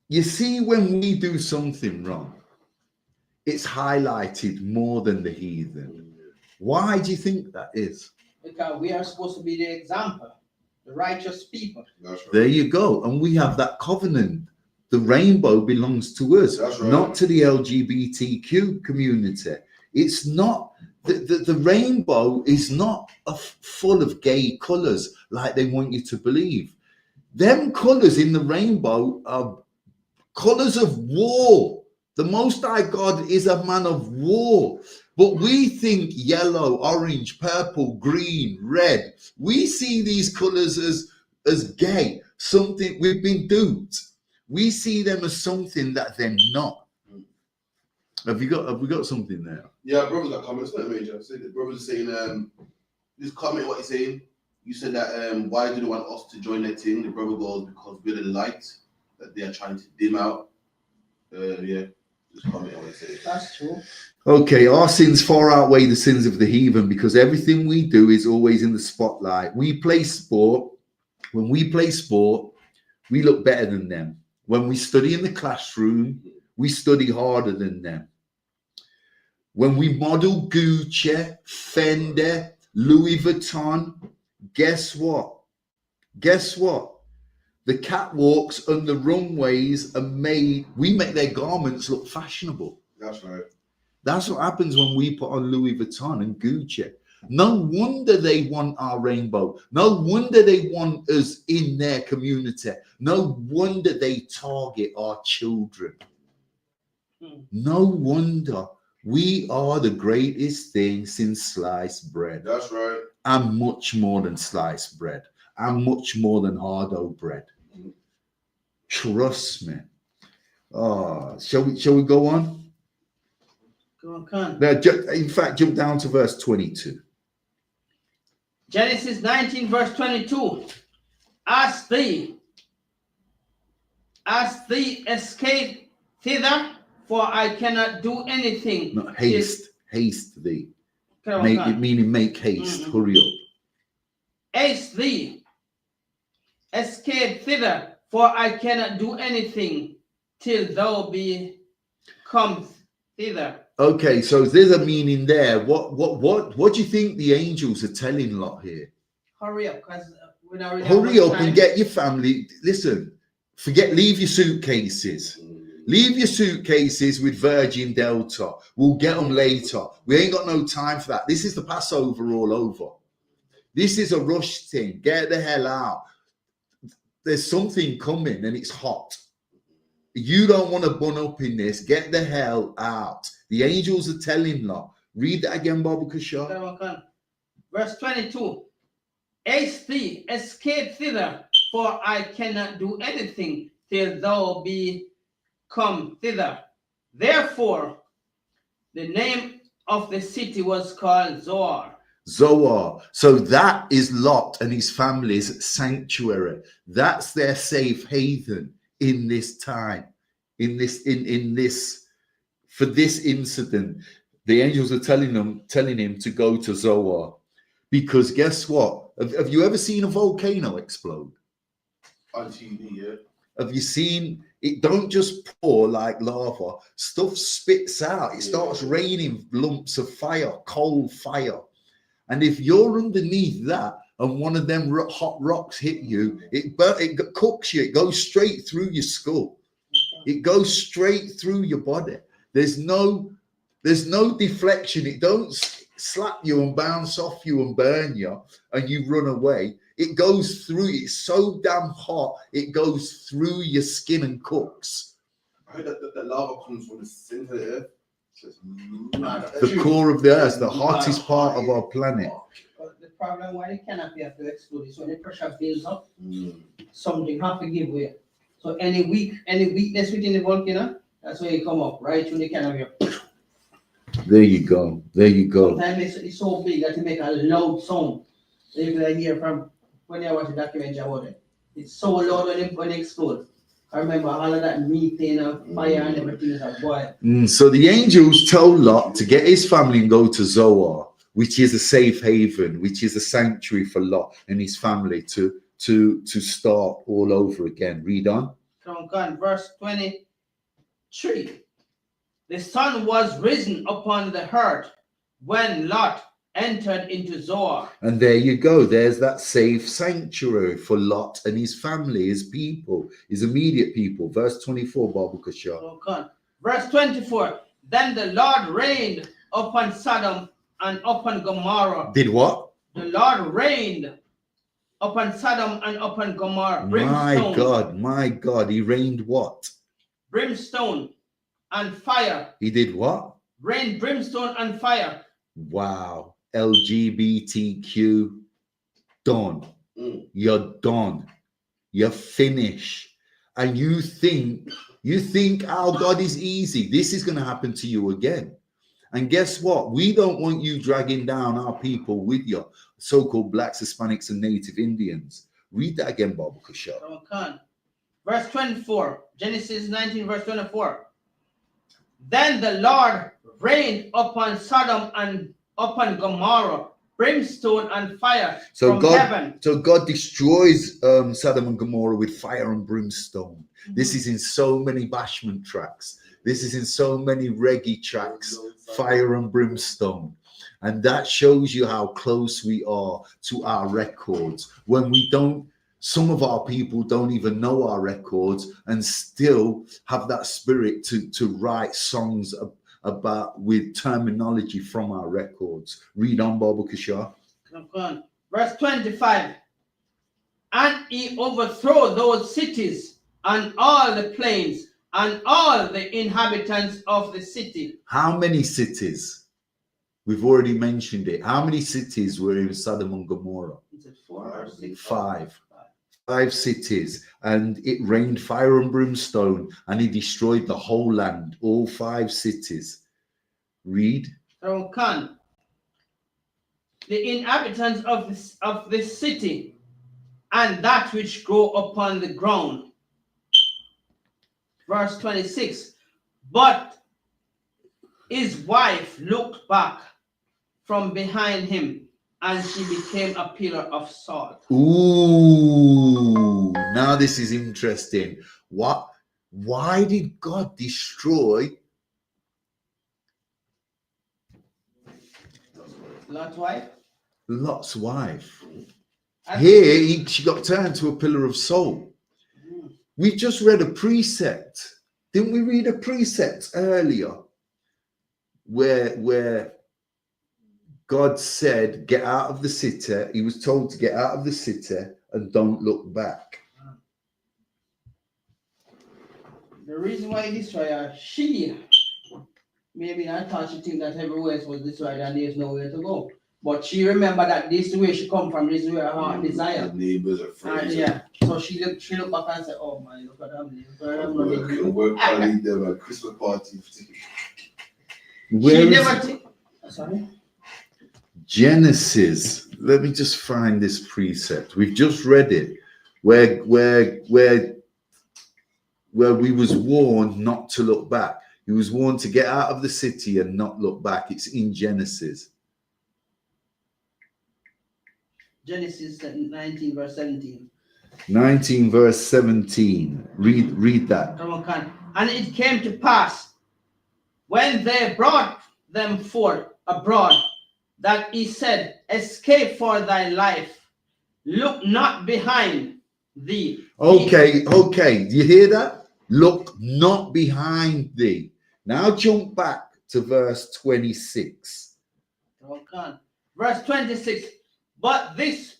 D: You see, when we do something wrong, it's highlighted more than the heathen. Why do you think that is?
E: Because we are supposed to be the example, the righteous people.
F: That's right.
D: There you go. And we have that covenant. The rainbow belongs to us,
F: That's right.
D: not to the LGBTQ community. It's not, the rainbow is not full of gay colors like they want you to believe. Them colors in the rainbow are colors of war. The Most High God is a man of war. But we think yellow, orange, purple, green, red. We see these colors as gay, something we've been duped. We see them as something that they're not. Have we got something there?
F: Yeah, brother's got comments, not major. So the brother's saying, this comment, what he's saying, you said that why do they want us to join their team? The brother goes, because we're the light that they are trying to dim out. Yeah, just comment what he's saying.
E: That's true.
D: Okay, our sins far outweigh the sins of the heathen because everything we do is always in the spotlight. We play sport. When we play sport, we look better than them. When we study in the classroom, we study harder than them. When we model Gucci, Fender, Louis Vuitton, guess what? Guess what? The catwalks and the runways are made, we make their garments look fashionable.
F: That's right.
D: That's what happens when we put on Louis Vuitton and Gucci. No wonder they want our rainbow. No wonder they want us in their community. No wonder they target our children. No wonder. We are the greatest thing since sliced bread.
F: That's right.
D: And much more than sliced bread. And much more than hard-o bread. Trust me. Shall we go on?
E: Go on.
D: Now, in fact, jump down to verse 22.
E: Genesis 19, verse 22. As thee escape thither, for I cannot do anything.
D: Not haste thee.
E: Meaning
D: Make haste, hurry up.
E: Haste thee, escape thither, for I cannot do anything till thou be come thither.
D: Okay, so there's a meaning there. What do you think the angels are telling Lot here?
E: Hurry up, because we're not really
D: hurry up and get your family. Listen, leave your suitcases. Leave your suitcases with Virgin Delta. We'll get them later. We ain't got no time for that. This is the Passover all over. This is a rush thing. Get the hell out. There's something coming and it's hot. You don't want to bun up in this. Get the hell out. The angels are telling Lot. Read that again, Baba Kushar.
E: Verse 22. Haste thee, escape thither, for I cannot do anything till thou be come thither. Therefore, the name of the city was called Zoar.
D: Zoar. So that is Lot and his family's sanctuary. That's their safe haven in this time. In this for this incident, the angels are telling him to go to Zoar. Because guess what? Have you ever seen a volcano explode?
F: On TV, yeah.
D: Have you seen it? Don't just pour like lava. Stuff spits out. It starts raining lumps of fire, cold fire. And if you're underneath that and one of them hot rocks hit you, it cooks you. It goes straight through your skull. It goes straight through your body. There's no deflection. It don't slap you and bounce off you and burn you and you run away. It goes through. It's so damn hot. It goes through your skin and cooks.
F: I heard that the lava comes from the center of the earth.
D: The core of the earth, the hottest part of our planet.
E: The problem why the canopy have to explode is when the pressure builds up, something have to give way. So any weakness within the volcano, that's where you come up, right when the canopy.
D: There you go. There you go.
E: Sometimes it's so big that it make a loud sound. So you can hear from when I watch the documentary about it. It's so loud when it explodes. I remember all of that methane and fire and everything is a boy.
D: So the angels told Lot to get his family and go to Zoar, which is a safe haven, which is a sanctuary for Lot and his family to start all over again. Read on.
E: Come on, verse 23. The sun was risen upon the earth when Lot entered into Zoar.
D: And there you go. There's that safe sanctuary for Lot and his family, his people, his immediate people. Verse 24, Babu Kashar.
E: Come on. Verse 24. Then the Lord rained upon Sodom and upon Gomorrah.
D: Did what?
E: The Lord rained upon Sodom and upon Gomorrah.
D: My God. He rained what?
E: Brimstone and fire.
D: He did what?
E: Rained brimstone and fire.
D: Wow. LGBTQ, done. You're done. You're finished. And you think our God is easy. This is going to happen to you again. And guess what? We don't want you dragging down our people with your so-called blacks, Hispanics, and native Indians. Read that again, Babu Kashar.
E: Okay. Verse 24. Genesis 19, verse 24. Then the Lord rained upon Sodom and upon Gomorrah brimstone and fire from heaven.
D: So God destroys Sodom and Gomorrah with fire and brimstone. This is in so many bashment tracks. This is in so many reggae tracks, fire and brimstone. And that shows you how close we are to our records. When we don't, some of our people don't even know our records and still have that spirit to write songs about with terminology from our records. Read on, Babu Kashar.
E: Verse 25. And he overthrew those cities and all the plains and all the inhabitants of the city.
D: How many cities? We've already mentioned it. How many cities were in Sodom and Gomorrah?
E: Is it 4 or 6?
D: Five cities, and it rained fire and brimstone, and he destroyed the whole land, all 5 cities. Read.
E: The inhabitants of this city and that which grow upon the ground. Verse 26. But his wife looked back from behind him, and she became a pillar of salt.
D: Ooh, now this is interesting. Why did God destroy
E: Lot's wife?
D: Lot's wife? Here, she got turned to a pillar of salt. We just read a precept. Didn't we read a precept earlier where God said, get out of the city. He was told to get out of the city and don't look back.
E: The reason why he destroyed her, maybe I thought she think that everywhere was destroyed and there's nowhere to go. But she remembered that this is where she come from, this is where her heart desire.
F: The neighbors are friends.
E: Yeah. So she looked back and said, oh my, look at them.
F: Work party, them a Christmas party.
E: Sorry?
D: Genesis. Let me just find this precept. We've just read it, where we was warned not to look back. He was warned to get out of the city and not look back. It's in Genesis.
E: Genesis 19, verse 17.
D: 19, verse 17. Read that.
E: And it came to pass, when they brought them forth abroad, that he said, escape for thy life, look not behind thee.
D: Okay. You hear that? Look not behind thee. Now jump back to verse 26.
E: Verse 26. But his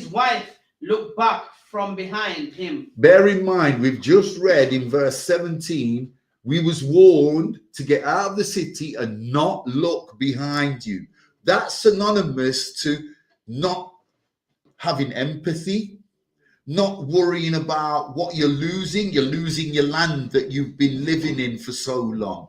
E: wife looked back from behind him.
D: Bear in mind, we've just read in verse 17, we was warned to get out of the city and not look behind you. That's synonymous to not having empathy, not worrying about what you're losing. You're losing your land that you've been living in for so long.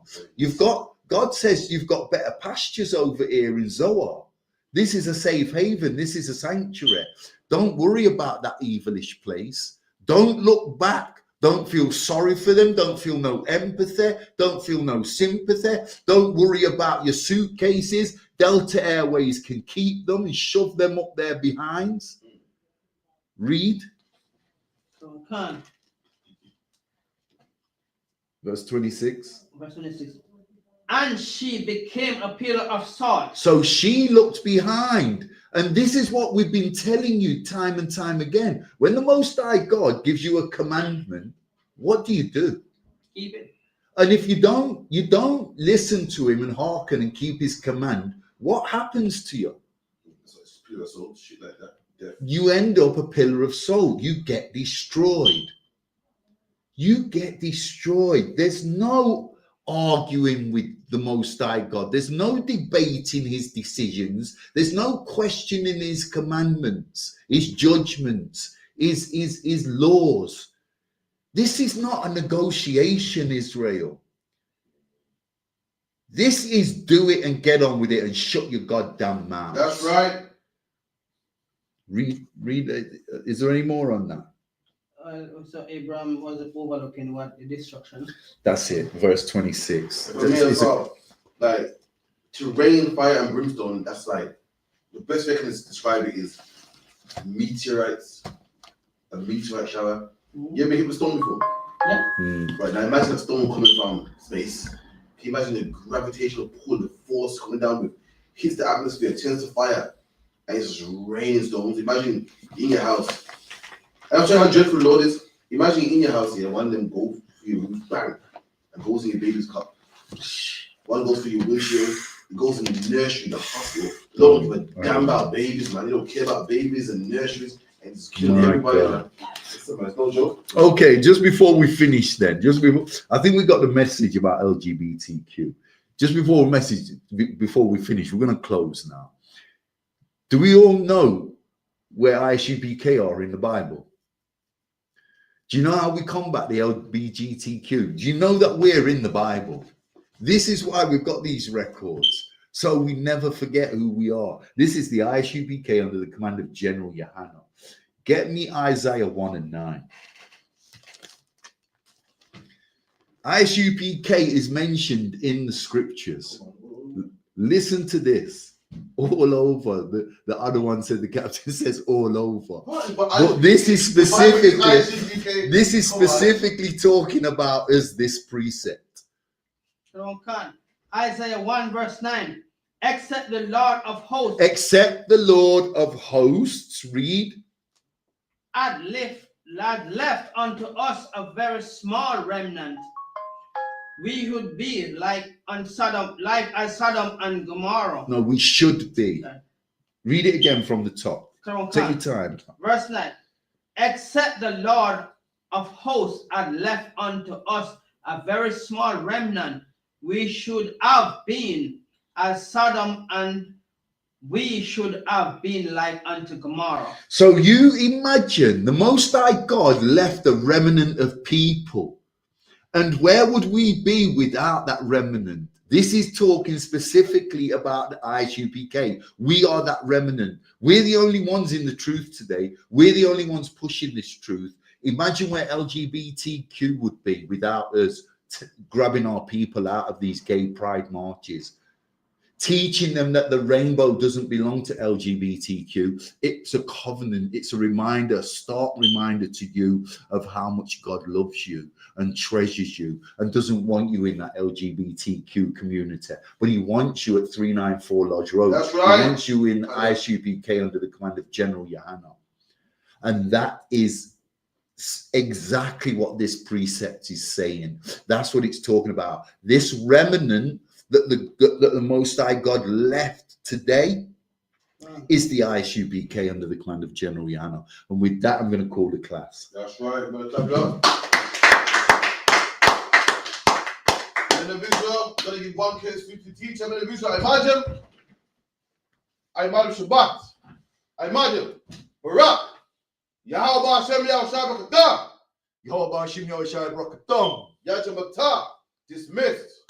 D: God says you've got better pastures over here in Zoar. This is a safe haven. This is a sanctuary. Don't worry about that evilish place. Don't look back. Don't feel sorry for them. Don't feel no empathy. Don't feel no sympathy. Don't worry about your suitcases. Delta Airways can keep them and shove them up their behinds. Read. Verse 26.
E: Verse 26. And she became a pillar of salt.
D: So she looked behind. And this is what we've been telling you time and time again. When the Most High God gives you a commandment, what do?
E: Keep it.
D: And if you don't listen to him and hearken and keep his command, what happens to you?
F: So shit like that. Yeah.
D: You end up a pillar of salt. You get destroyed. You get destroyed. There's no arguing with the Most High God. There's no debating his decisions. There's no questioning his commandments, his judgments, his laws. This is not a negotiation, Israel. This is do it and get on with it and shut your goddamn mouth.
F: That's right.
D: Read. Is there any more on that?
E: So Abraham was overlooking what? The destruction.
D: That's it. Verse 26.
F: For me as well, like to rain fire and brimstone, that's like the best way I can describe it is meteorites, a meteorite shower. You ever hit a stone before?
E: Yeah.
F: Right, now imagine a stone coming from space. Can you imagine the gravitational pull, the force coming down with hits the atmosphere, turns to fire, and it just rains stones. Imagine in your house. I'm sure how dreadful the Lord is. Imagine in your house here, one of them go for your roof, bang, and goes in your baby's cup. One goes for your windshield, it goes in the nursery, the hospital. They don't give a damn about babies, man. They don't care about babies and nurseries, and just killing everybody, man. It's no joke.
D: Okay, just before we finish then, I think we got the message about LGBTQ. Just before we finish, we're going to close now. Do we all know where ISUPK are in the Bible? Do you know how we combat the LGBTQ? Do you know that we're in the Bible? This is why we've got these records, so we never forget who we are. This is the ISUPK under the command of General Yohana. Get me Isaiah 1 and 9. ISUPK is mentioned in the scriptures. Listen to this. All over. The other one said, the captain says all over. But this is specifically talking about as this precept.
E: Isaiah 1 verse 9. Except the Lord of hosts.
D: Except the Lord of hosts. Read.
E: Had left unto us a very small remnant. We would be like as Sodom and Gomorrah.
D: No, we should be. Okay. Read it again from the top. Take your time.
E: Verse 9. Except the Lord of hosts had left unto us a very small remnant, we should have been as Sodom, and we should have been like unto Gomorrah.
D: So you imagine the Most High God left a remnant of people. And where would we be without that remnant? This is talking specifically about the ISUPK. We are that remnant. We're the only ones in the truth today. We're the only ones pushing this truth. Imagine where LGBTQ would be without us grabbing our people out of these gay pride marches. Teaching them that the rainbow doesn't belong to LGBTQ. It's a covenant. It's a reminder, a stark reminder to you of how much God loves you and treasures you and doesn't want you in that LGBTQ community. But he wants you at 394 Lodge Road.
F: That's right.
D: He wants you in ISUPK under the command of General Yohana. And that is exactly what this precept is saying. That's what it's talking about. This remnant that the Most High God left today is the ISUPK under the command of General Yohana. And with that, I'm going to call the class.
F: That's right. I'm going to clap it up. Individual, going to give one case to the teacher. Individual, I imagine Shabbat. I imagine Barak. Yahweh Hashem Yahushua Brakatah.
D: Yahweh Hashem Yahushua Brakatah.
F: Yajamata. Dismissed.